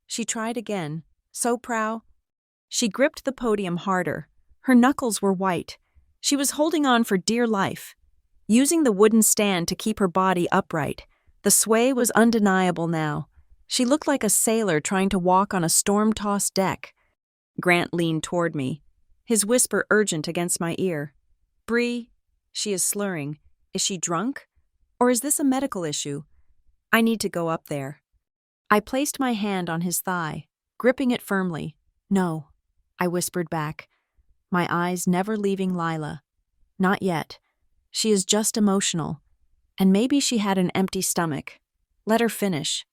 She tried again. "So proud." She gripped the podium harder. Her knuckles were white. She was holding on for dear life, using the wooden stand to keep her body upright. The sway was undeniable now. She looked like a sailor trying to walk on a storm-tossed deck. Grant leaned toward me, his whisper urgent against my ear. "Bree, she is slurring. Is she drunk? Or is this a medical issue? I need to go up there." I placed my hand on his thigh, gripping it firmly. "No," I whispered back, my eyes never leaving Lila. "Not yet. She is just emotional. And maybe she had an empty stomach. Let her finish.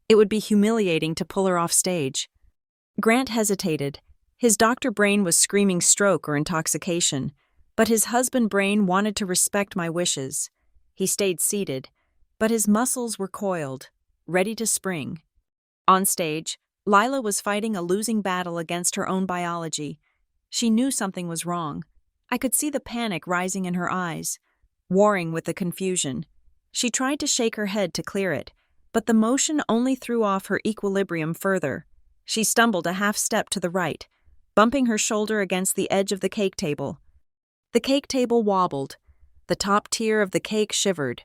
It would be humiliating to pull her off stage." Grant hesitated. His doctor brain was screaming stroke or intoxication, but his husband brain wanted to respect my wishes. He stayed seated, but his muscles were coiled, ready to spring. On stage, Lila was fighting a losing battle against her own biology. She knew something was wrong. I could see the panic rising in her eyes, warring with the confusion. She tried to shake her head to clear it, but the motion only threw off her equilibrium further. She stumbled a half step to the right, bumping her shoulder against the edge of the cake table. The cake table wobbled. The top tier of the cake shivered.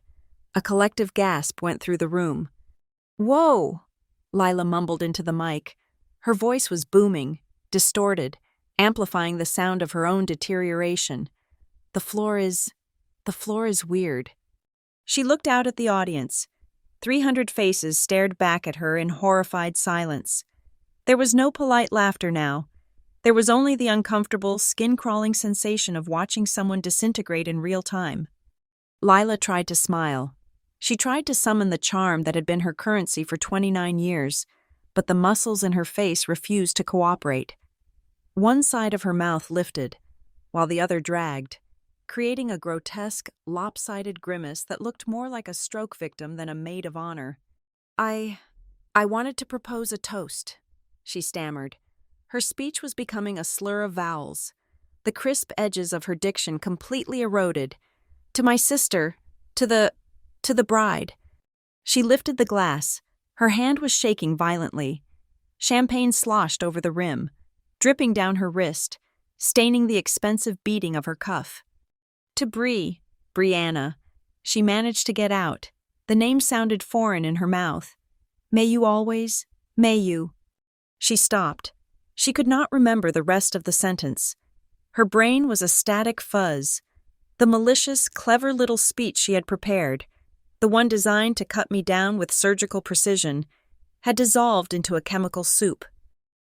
A collective gasp went through the room. "Whoa!" Lila mumbled into the mic. Her voice was booming, distorted, amplifying the sound of her own deterioration. The floor is weird." She looked out at the audience. 300 faces stared back at her in horrified silence. There was no polite laughter now. There was only the uncomfortable, skin-crawling sensation of watching someone disintegrate in real time. Lila tried to smile. She tried to summon the charm that had been her currency for 29 years, but the muscles in her face refused to cooperate. One side of her mouth lifted, while the other dragged, creating a grotesque, lopsided grimace that looked more like a stroke victim than a maid of honor. I wanted to propose a toast," she stammered. Her speech was becoming a slur of vowels. the crisp edges of her diction completely eroded. To my sister, to the bride. She lifted the glass. Her hand was shaking violently. Champagne sloshed over the rim, dripping down her wrist, staining the expensive beading of her cuff. To Brianna. She managed to get out. The name sounded foreign in her mouth. May you always, may you. She stopped. She could not remember the rest of the sentence. Her brain was a static fuzz. The malicious, clever little speech she had prepared, the one designed to cut me down with surgical precision, had dissolved into a chemical soup.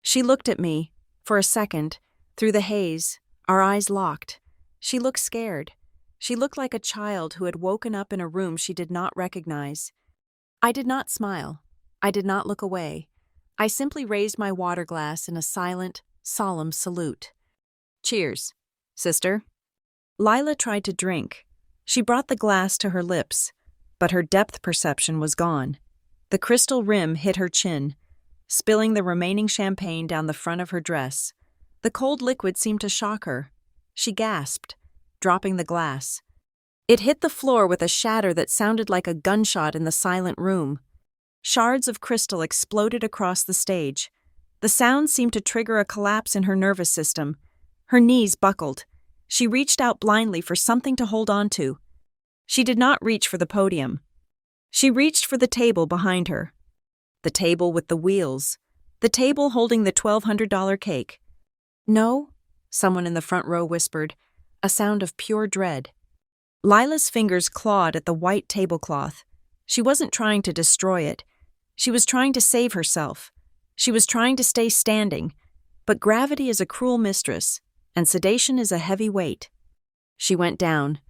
She looked at me, for a second, through the haze, our eyes locked. She looked scared. She looked like a child who had woken up in a room she did not recognize. I did not smile. I did not look away. I simply raised my water glass in a silent, solemn salute. Cheers, sister. Lila tried to drink. She brought the glass to her lips, but her depth perception was gone. The crystal rim hit her chin, spilling the remaining champagne down the front of her dress. The cold liquid seemed to shock her. She gasped, dropping the glass. It hit the floor with a shatter that sounded like a gunshot in the silent room. Shards of crystal exploded across the stage. The sound seemed to trigger a collapse in her nervous system. Her knees buckled. She reached out blindly for something to hold on to. She did not reach for the podium. She reached for the table behind her. The table with the wheels. The table holding the $1,200 cake. No, someone in the front row whispered, a sound of pure dread. Lila's fingers clawed at the white tablecloth. She wasn't trying to destroy it. She was trying to save herself. She was trying to stay standing. But gravity is a cruel mistress, and sedation is a heavy weight. She went down,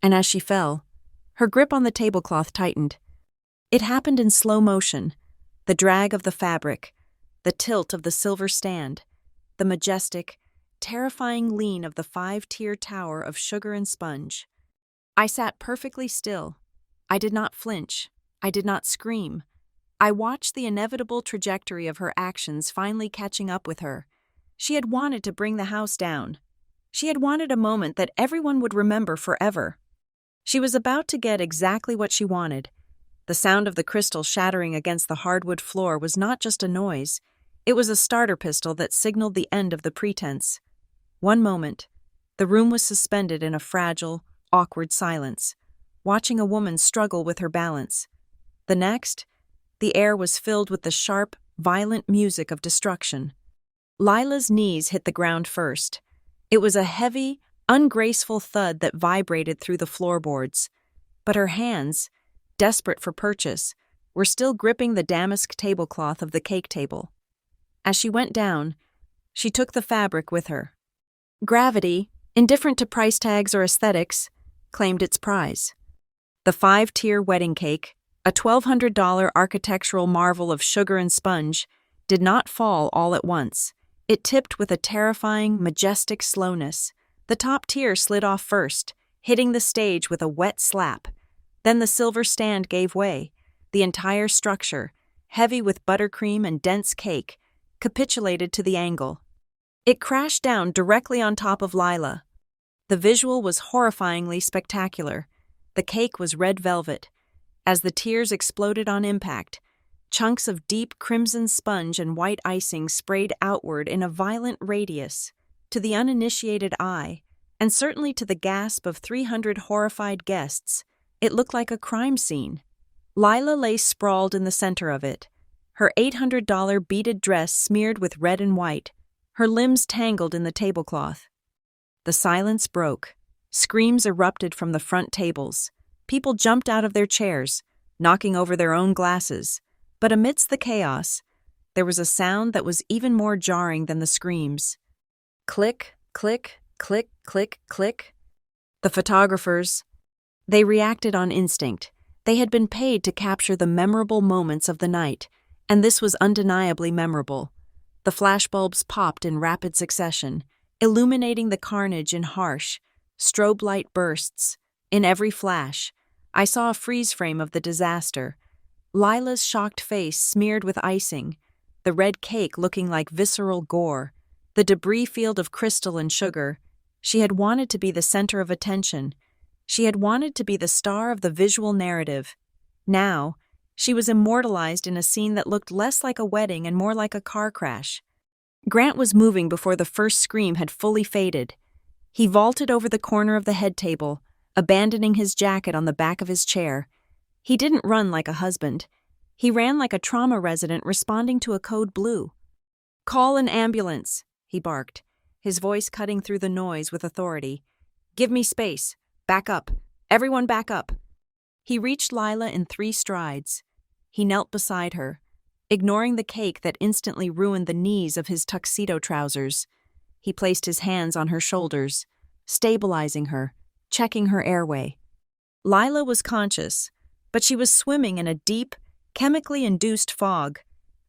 and as she fell, her grip on the tablecloth tightened. It happened in slow motion. The drag of the fabric, the tilt of the silver stand, the majestic, terrifying lean of the 5-tier tower of sugar and sponge. I sat perfectly still. I did not flinch. I did not scream. I watched the inevitable trajectory of her actions finally catching up with her. She had wanted to bring the house down. She had wanted a moment that everyone would remember forever. She was about to get exactly what she wanted. The sound of the crystal shattering against the hardwood floor was not just a noise. It was a starter pistol that signaled the end of the pretense. One moment, the room was suspended in a fragile, awkward silence, watching a woman struggle with her balance. The next, the air was filled with the sharp, violent music of destruction. Lila's knees hit the ground first. It was a heavy, ungraceful thud that vibrated through the floorboards. But her hands, desperate for purchase, were still gripping the damask tablecloth of the cake table. As she went down, she took the fabric with her. Gravity, indifferent to price tags or aesthetics, claimed its prize. The 5-tier wedding cake, a $1,200 architectural marvel of sugar and sponge, did not fall all at once. It tipped with a terrifying, majestic slowness. The top tier slid off first, hitting the stage with a wet slap. Then the silver stand gave way. The entire structure, heavy with buttercream and dense cake, capitulated to the angle. It crashed down directly on top of Lila. The visual was horrifyingly spectacular. The cake was red velvet. As the tiers exploded on impact, chunks of deep crimson sponge and white icing sprayed outward in a violent radius. To the uninitiated eye, and certainly to the gasp of 300 horrified guests, it looked like a crime scene. Lila lay sprawled in the center of it, her $800 beaded dress smeared with red and white, her limbs tangled in the tablecloth. The silence broke. Screams erupted from the front tables. People jumped out of their chairs, knocking over their own glasses. But amidst the chaos, there was a sound that was even more jarring than the screams. Click, click, click, click, click. The photographers, they reacted on instinct. They had been paid to capture the memorable moments of the night, and this was undeniably memorable. The flashbulbs popped in rapid succession, illuminating the carnage in harsh, strobe light bursts. In every flash, I saw a freeze frame of the disaster. Lila's shocked face smeared with icing, the red cake looking like visceral gore, the debris field of crystal and sugar, She had wanted to be the center of attention. She had wanted to be the star of the visual narrative. Now, she was immortalized in a scene that looked less like a wedding and more like a car crash. Grant was moving before the first scream had fully faded. He vaulted over the corner of the head table, abandoning his jacket on the back of his chair. He didn't run like a husband. He ran like a trauma resident responding to a code blue. "Call an ambulance," he barked, his voice cutting through the noise with authority. "Give me space. Back up. Everyone back up." He reached Lila in 3 strides. He knelt beside her, ignoring the cake that instantly ruined the knees of his tuxedo trousers. He placed his hands on her shoulders, stabilizing her, checking her airway. Lila was conscious, but she was swimming in a deep, chemically induced fog.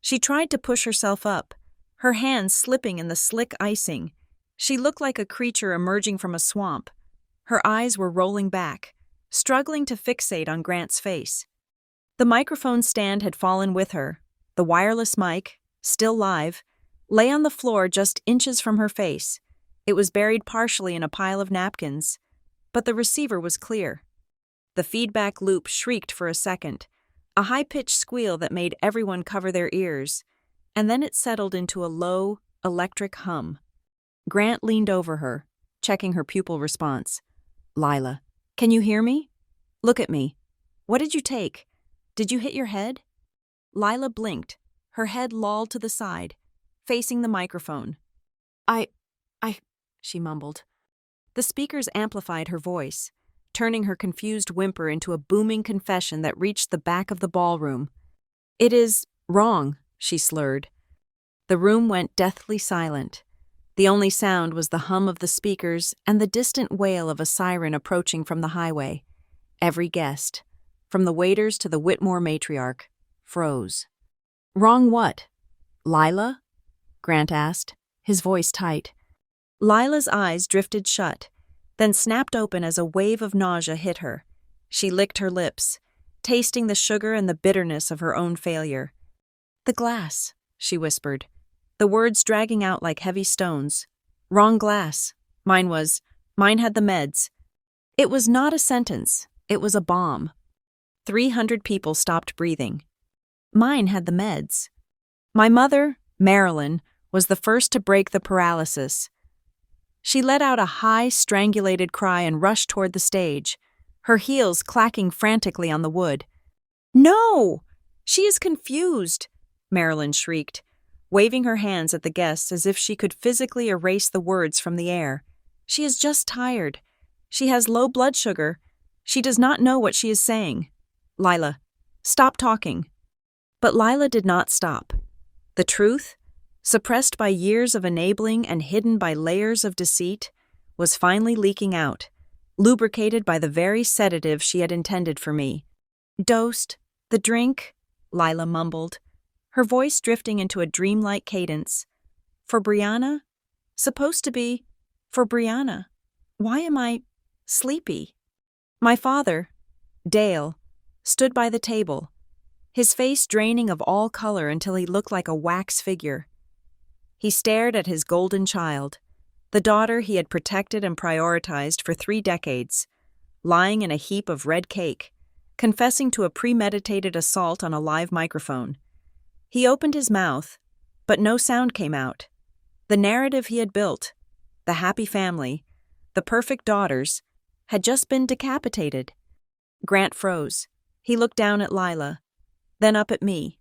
She tried to push herself up, her hands slipping in the slick icing. She looked like a creature emerging from a swamp. Her eyes were rolling back, struggling to fixate on Grant's face. The microphone stand had fallen with her. The wireless mic, still live, lay on the floor just inches from her face. It was buried partially in a pile of napkins, but the receiver was clear. The feedback loop shrieked for a second, a high-pitched squeal that made everyone cover their ears, and then it settled into a low, electric hum. Grant leaned over her, checking her pupil response. "Lila, can you hear me? Look at me. What did you take? Did you hit your head?" Lila blinked, her head lolled to the side, facing the microphone. I, she mumbled. The speakers amplified her voice, turning her confused whimper into a booming confession that reached the back of the ballroom. "It is wrong," she slurred. The room went deathly silent. The only sound was the hum of the speakers and the distant wail of a siren approaching from the highway. Every guest, from the waiters to the Whitmore matriarch, froze. "Wrong what? Lila?" Grant asked, his voice tight. Lila's eyes drifted shut, then snapped open as a wave of nausea hit her. She licked her lips, tasting the sugar and the bitterness of her own failure. "The glass," she whispered, the words dragging out like heavy stones. "Wrong glass. Mine had the meds." It was not a sentence, it was a bomb. 300 people stopped breathing. Mine had the meds. My mother, Marilyn, was the first to break the paralysis. She let out a high, strangulated cry and rushed toward the stage, her heels clacking frantically on the wood. "No! She is confused!" Marilyn shrieked, waving her hands at the guests as if she could physically erase the words from the air. "She is just tired. She has low blood sugar. She does not know what she is saying. Lila, stop talking." But Lila did not stop. The truth, suppressed by years of enabling and hidden by layers of deceit, was finally leaking out, lubricated by the very sedative she had intended for me. "Dosed, the drink," Lila mumbled, her voice drifting into a dreamlike cadence. "For Brianna? Supposed to be for Brianna. Why am I sleepy?" My father, Dale, stood by the table, his face draining of all color until he looked like a wax figure. He stared at his golden child, the daughter he had protected and prioritized for 3 decades, lying in a heap of red cake, confessing to a premeditated assault on a live microphone. He opened his mouth, but no sound came out. The narrative he had built, the happy family, the perfect daughters, had just been decapitated. Grant froze. He looked down at Lila, then up at me.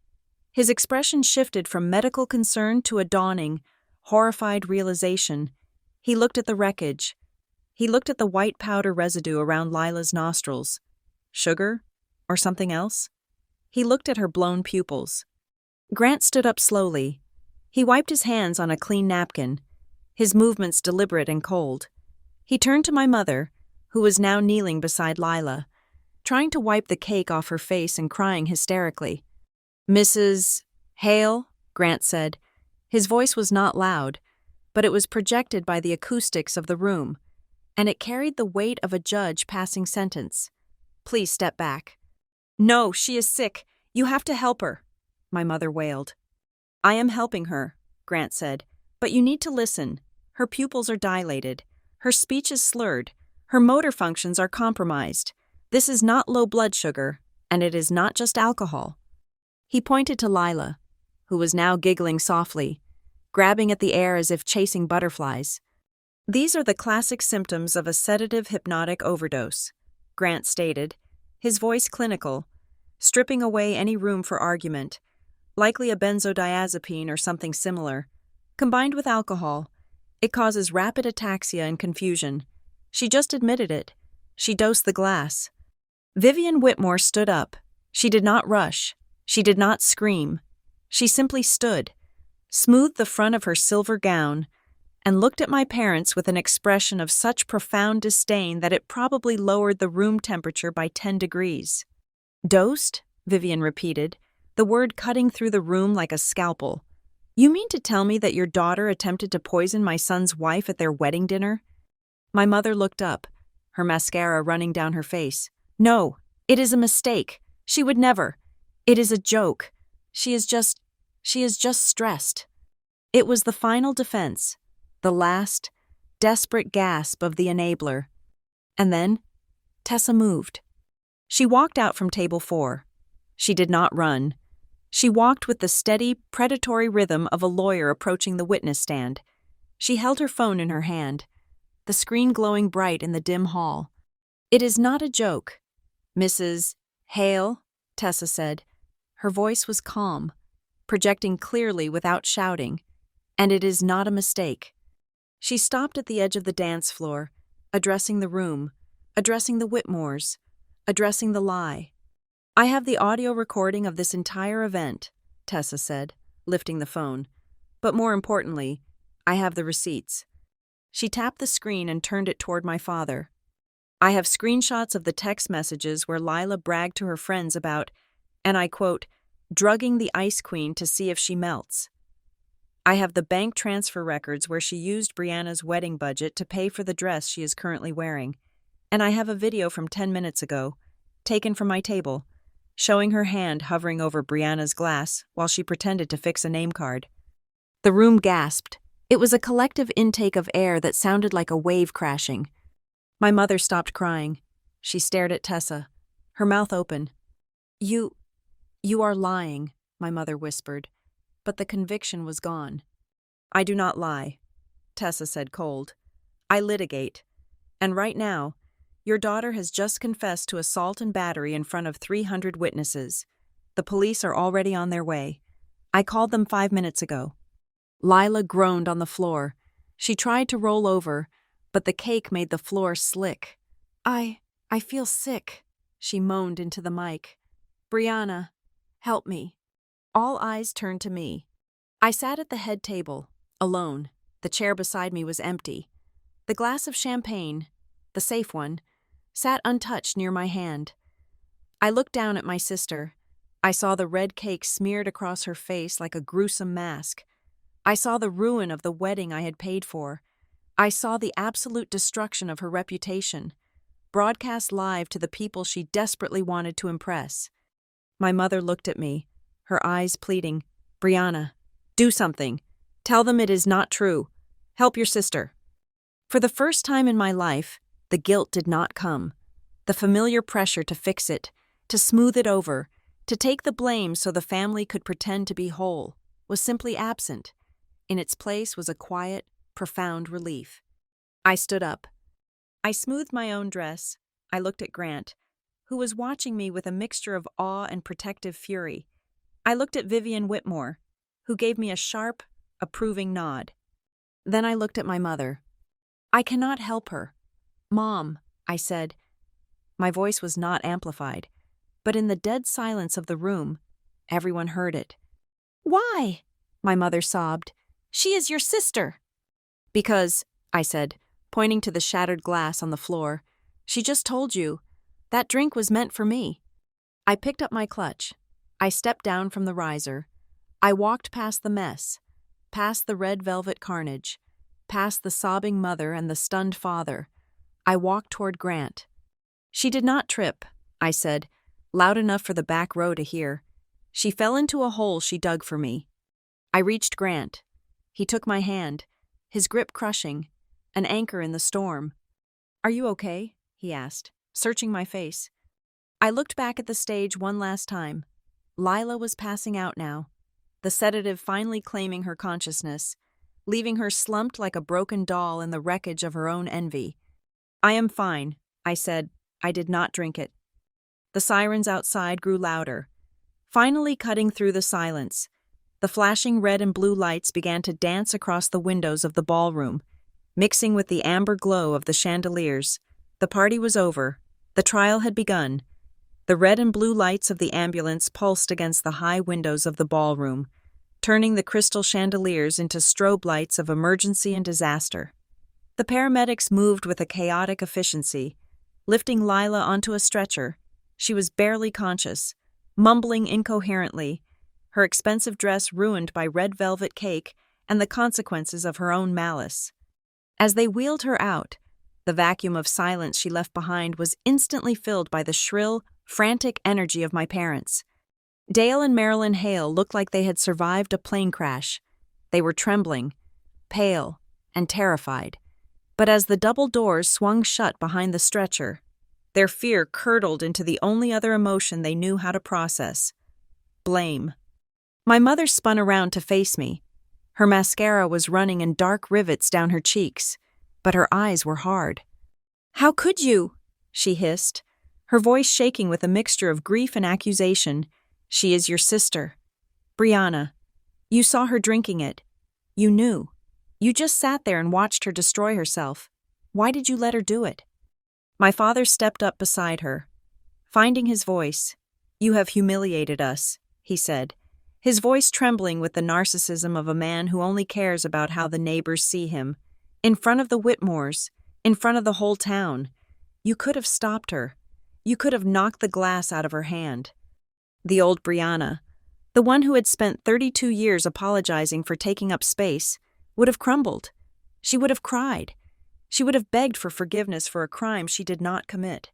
His expression shifted from medical concern to a dawning, horrified realization. He looked at the wreckage. He looked at the white powder residue around Lila's nostrils. Sugar? Or something else? He looked at her blown pupils. Grant stood up slowly. He wiped his hands on a clean napkin, his movements deliberate and cold. He turned to my mother, who was now kneeling beside Lila, trying to wipe the cake off her face and crying hysterically. "Mrs. Hale," Grant said. His voice was not loud, but it was projected by the acoustics of the room, and it carried the weight of a judge passing sentence. "Please step back." "No, she is sick. You have to help her," my mother wailed. "I am helping her," Grant said, "but you need to listen. Her pupils are dilated. Her speech is slurred. Her motor functions are compromised. This is not low blood sugar, and it is not just alcohol. He pointed to Lila, who was now giggling softly, grabbing at the air as if chasing butterflies. These are the classic symptoms of a sedative hypnotic overdose, Grant stated, his voice clinical, stripping away any room for argument, likely a benzodiazepine or something similar. Combined with alcohol, it causes rapid ataxia and confusion. She just admitted it. She dosed the glass. Vivian Whitmore stood up. She did not rush. She did not scream. She simply stood, smoothed the front of her silver gown, and looked at my parents with an expression of such profound disdain that it probably lowered the room temperature by 10 degrees. "Dosed?" Vivian repeated, the word cutting through the room like a scalpel. "You mean to tell me that your daughter attempted to poison my son's wife at their wedding dinner?" My mother looked up, her mascara running down her face. "No, it is a mistake. She would never. It is a joke. She is just stressed." It was the final defense, the last, desperate gasp of the enabler. And then, Tessa moved. She walked out from table 4. She did not run. She walked with the steady, predatory rhythm of a lawyer approaching the witness stand. She held her phone in her hand, the screen glowing bright in the dim hall. "It is not a joke, Mrs. Hale," Tessa said. Her voice was calm, projecting clearly without shouting, "and it is not a mistake." She stopped at the edge of the dance floor, addressing the room, addressing the Whitmores, addressing the lie. "I have the audio recording of this entire event," Tessa said, lifting the phone. "But more importantly, I have the receipts." She tapped the screen and turned it toward my father. "I have screenshots of the text messages where Lila bragged to her friends about, and I quote, drugging the Ice Queen to see if she melts. I have the bank transfer records where she used Brianna's wedding budget to pay for the dress she is currently wearing. And I have a video from 10 minutes ago, taken from my table, showing her hand hovering over Brianna's glass while she pretended to fix a name card." The room gasped. It was a collective intake of air that sounded like a wave crashing. My mother stopped crying. She stared at Tessa, her mouth open. You are lying," my mother whispered, but the conviction was gone. "I do not lie," Tessa said cold. "I litigate. And right now, your daughter has just confessed to assault and battery in front of 300 witnesses. The police are already on their way. I called them 5 minutes ago." Lila groaned on the floor. She tried to roll over, but the cake made the floor slick. I feel sick," she moaned into the mic. "Brianna, help me." All eyes turned to me. I sat at the head table, alone. The chair beside me was empty. The glass of champagne, the safe one, sat untouched near my hand. I looked down at my sister. I saw the red cake smeared across her face like a gruesome mask. I saw the ruin of the wedding I had paid for. I saw the absolute destruction of her reputation, broadcast live to the people she desperately wanted to impress. My mother looked at me, her eyes pleading, "Brianna, do something. Tell them it is not true. Help your sister." For the first time in my life, the guilt did not come. The familiar pressure to fix it, to smooth it over, to take the blame so the family could pretend to be whole, was simply absent. In its place was a quiet, profound relief. I stood up. I smoothed my own dress. I looked at Grant, who was watching me with a mixture of awe and protective fury. I looked at Vivian Whitmore, who gave me a sharp, approving nod. Then I looked at my mother. "I cannot help her. Mom," I said. My voice was not amplified, but in the dead silence of the room, everyone heard it. "Why?" my mother sobbed. "She is your sister." "Because," I said, pointing to the shattered glass on the floor, "she just told you. That drink was meant for me." I picked up my clutch. I stepped down from the riser. I walked past the mess, past the red velvet carnage, past the sobbing mother and the stunned father. I walked toward Grant. "She did not trip," I said, loud enough for the back row to hear. "She fell into a hole she dug for me." I reached Grant. He took my hand, his grip crushing. an anchor in the storm. "Are you okay?" he asked, searching my face. I looked back at the stage one last time. Lila was passing out now, the sedative finally claiming her consciousness, leaving her slumped like a broken doll in the wreckage of her own envy. "I am fine," I said. I did not drink it. The sirens outside grew louder, finally cutting through the silence. The flashing red and blue lights began to dance across the windows of the ballroom, mixing with the amber glow of the chandeliers. The party was over. The trial had begun. The red and blue lights of the ambulance pulsed against the high windows of the ballroom, turning the crystal chandeliers into strobe lights of emergency and disaster. The paramedics moved with a chaotic efficiency, lifting Lila onto a stretcher. She was barely conscious, mumbling incoherently, her expensive dress ruined by red velvet cake and the consequences of her own malice. As they wheeled her out, the vacuum of silence she left behind was instantly filled by the shrill, frantic energy of my parents. Dale and Marilyn Hale looked like they had survived a plane crash. They were trembling, pale, and terrified. But as the double doors swung shut behind the stretcher, their fear curdled into the only other emotion they knew how to process: blame. My mother spun around to face me. Her mascara was running in dark rivets down her cheeks, but her eyes were hard. "How could you?" she hissed, her voice shaking with a mixture of grief and accusation. "She is your sister. Brianna. You saw her drinking it. You knew. You just sat there and watched her destroy herself. Why did you let her do it?" My father stepped up beside her. Finding his voice, "You have humiliated us," he said, his voice trembling with the narcissism of a man who only cares about how the neighbors see him. "In front of the Whitmores, in front of the whole town. You could have stopped her. You could have knocked the glass out of her hand." The old Brianna, the one who had spent 32 years apologizing for taking up space, would have crumbled. She would have cried. She would have begged for forgiveness for a crime she did not commit.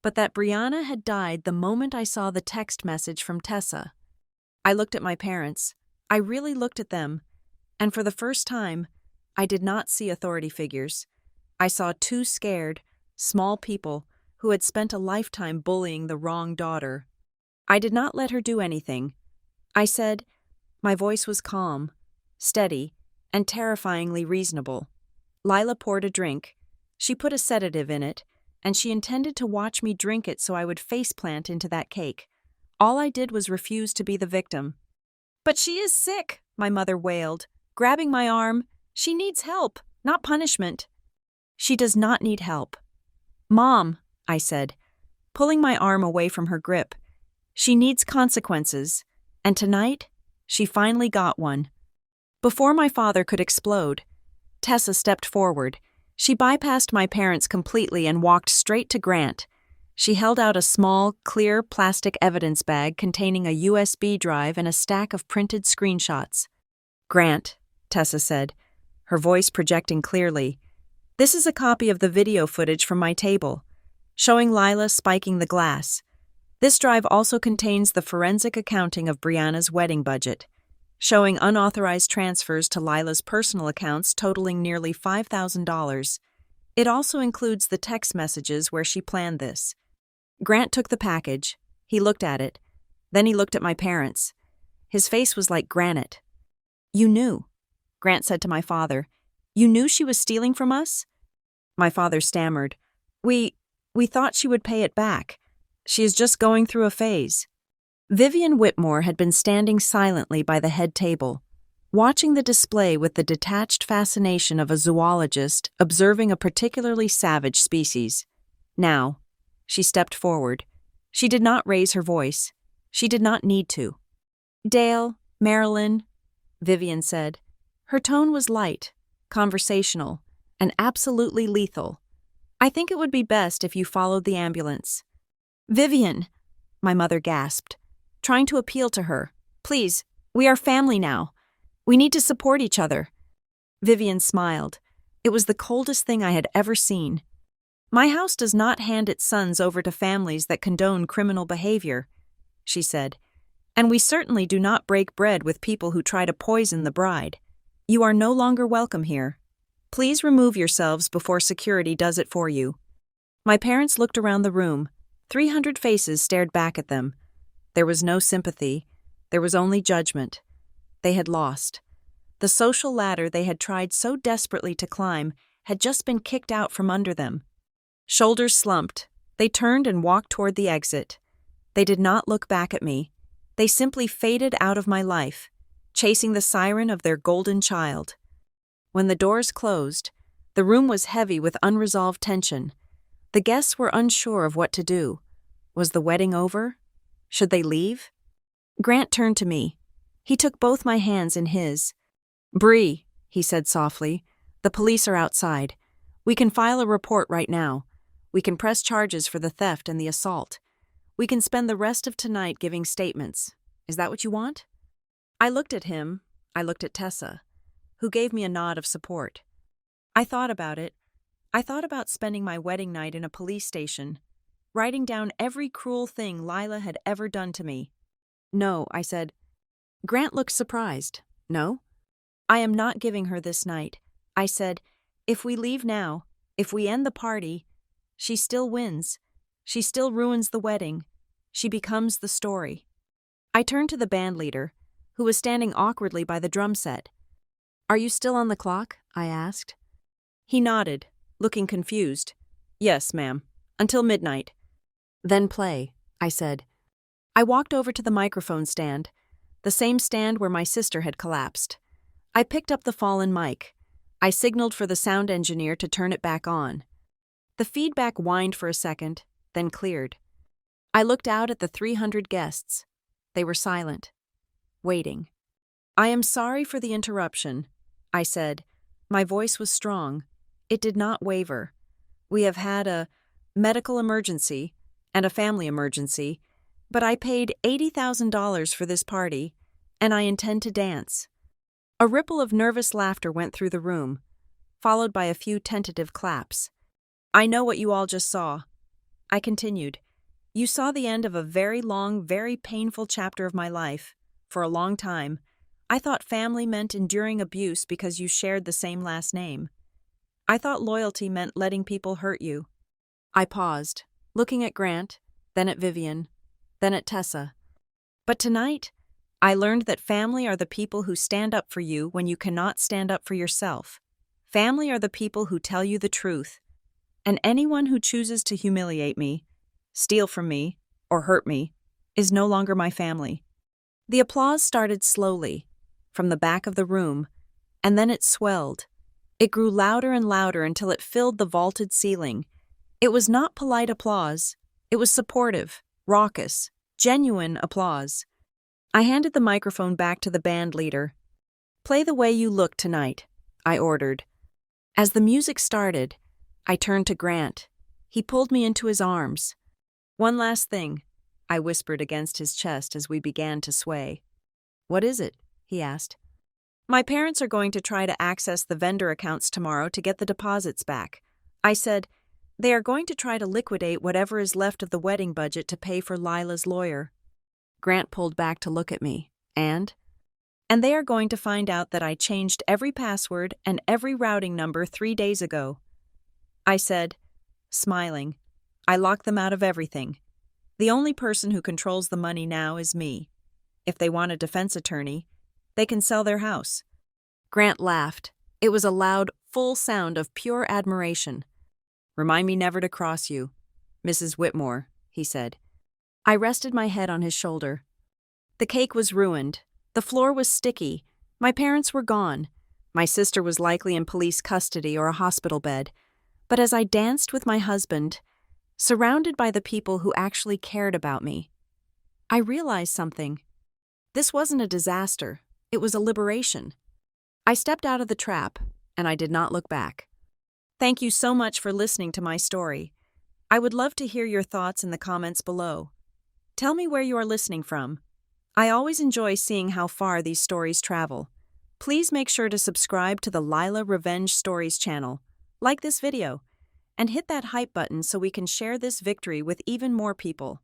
But that Brianna had died the moment I saw the text message from Tessa. I looked at my parents. I really looked at them. And for the first time, I did not see authority figures. I saw two scared, small people who had spent a lifetime bullying the wrong daughter. I did not let her do anything. I said, my voice was calm, steady, and terrifyingly reasonable. Lila poured a drink. She put a sedative in it, and she intended to watch me drink it so I would faceplant into that cake. All I did was refuse to be the victim. "But she is sick," my mother wailed, grabbing my arm. "She needs help, not punishment." "She does not need help." "Mom," I said, pulling my arm away from her grip, "she needs consequences, and tonight, she finally got one." Before my father could explode, Tessa stepped forward. She bypassed my parents completely and walked straight to Grant. She held out a small, clear plastic evidence bag containing a USB drive and a stack of printed screenshots. "Grant," Tessa said, her voice projecting clearly, "this is a copy of the video footage from my table, showing Lila spiking the glass. This drive also contains the forensic accounting of Brianna's wedding budget, showing unauthorized transfers to Lila's personal accounts totaling nearly $5,000. It also includes the text messages where she planned this." Grant took the package. He looked at it. Then he looked at my parents. His face was like granite. "You knew," Grant said to my father. "You knew she was stealing from us?" My father stammered. We thought she would pay it back. She is just going through a phase." Vivian Whitmore had been standing silently by the head table, watching the display with the detached fascination of a zoologist observing a particularly savage species. Now, she stepped forward. She did not raise her voice. She did not need to. "Dale, Marilyn," Vivian said. Her tone was light, conversational, and absolutely lethal. "I think it would be best if you followed the ambulance." "Vivian," my mother gasped, trying to appeal to her. "Please, we are family now. We need to support each other." Vivian smiled. It was the coldest thing I had ever seen. "My house does not hand its sons over to families that condone criminal behavior," she said. "And we certainly do not break bread with people who try to poison the bride. You are no longer welcome here. Please remove yourselves before security does it for you." My parents looked around the room. 300 faces stared back at them. There was no sympathy. There was only judgment. They had lost. The social ladder they had tried so desperately to climb had just been kicked out from under them. Shoulders slumped, they turned and walked toward the exit. They did not look back at me. They simply faded out of my life, chasing the siren of their golden child. When the doors closed, the room was heavy with unresolved tension. The guests were unsure of what to do. Was the wedding over? Should they leave? Grant turned to me. He took both my hands in his. "Bree," he said softly, "the police are outside. We can file a report right now. We can press charges for the theft and the assault. We can spend the rest of tonight giving statements. Is that what you want?" I looked at him. I looked at Tessa, who gave me a nod of support. I thought about it. I thought about spending my wedding night in a police station, writing down every cruel thing Lila had ever done to me. "No," I said. Grant looked surprised. "No? I am not giving her this night." I said, "If we leave now, if we end the party, she still wins. She still ruins the wedding. She becomes the story." I turned to the band leader, who was standing awkwardly by the drum set. "Are you still on the clock?" I asked. He nodded, looking confused. "Yes, ma'am. Until midnight." "Then play," I said. I walked over to the microphone stand, the same stand where my sister had collapsed. I picked up the fallen mic. I signaled for the sound engineer to turn it back on. The feedback whined for a second, then cleared. I looked out at the 300 guests. They were silent, waiting. "I am sorry for the interruption," I said. My voice was strong. It did not waver. "We have had a medical emergency and a family emergency, but I paid $80,000 for this party, and I intend to dance." A ripple of nervous laughter went through the room, followed by a few tentative claps. "I know what you all just saw," I continued. "You saw the end of a very long, very painful chapter of my life. For a long time, I thought family meant enduring abuse because you shared the same last name. I thought loyalty meant letting people hurt you." I paused, looking at Grant, then at Vivian, then at Tessa. "But tonight, I learned that family are the people who stand up for you when you cannot stand up for yourself. Family are the people who tell you the truth. And anyone who chooses to humiliate me, steal from me, or hurt me, is no longer my family." The applause started slowly, from the back of the room, and then it swelled. It grew louder and louder until it filled the vaulted ceiling. It was not polite applause. It was supportive, raucous, genuine applause. I handed the microphone back to the band leader. "Play the way you look tonight," I ordered. As the music started, I turned to Grant. He pulled me into his arms. "One last thing," I whispered against his chest as we began to sway. "What is it?" he asked. "My parents are going to try to access the vendor accounts tomorrow to get the deposits back." I said, "They are going to try to liquidate whatever is left of the wedding budget to pay for Lila's lawyer." Grant pulled back to look at me. And they are going to find out that I changed every password and every routing number 3 days ago." I said, smiling, "I locked them out of everything. The only person who controls the money now is me. If they want a defense attorney, they can sell their house." Grant laughed. It was a loud, full sound of pure admiration. "Remind me never to cross you, Mrs. Whitmore," he said. I rested my head on his shoulder. The cake was ruined. The floor was sticky. My parents were gone. My sister was likely in police custody or a hospital bed. But as I danced with my husband, surrounded by the people who actually cared about me, I realized something. This wasn't a disaster. It was a liberation. I stepped out of the trap, and I did not look back. Thank you so much for listening to my story. I would love to hear your thoughts in the comments below. Tell me where you are listening from. I always enjoy seeing how far these stories travel. Please make sure to subscribe to the Lila Revenge Stories channel, like this video, and hit that hype button so we can share this victory with even more people.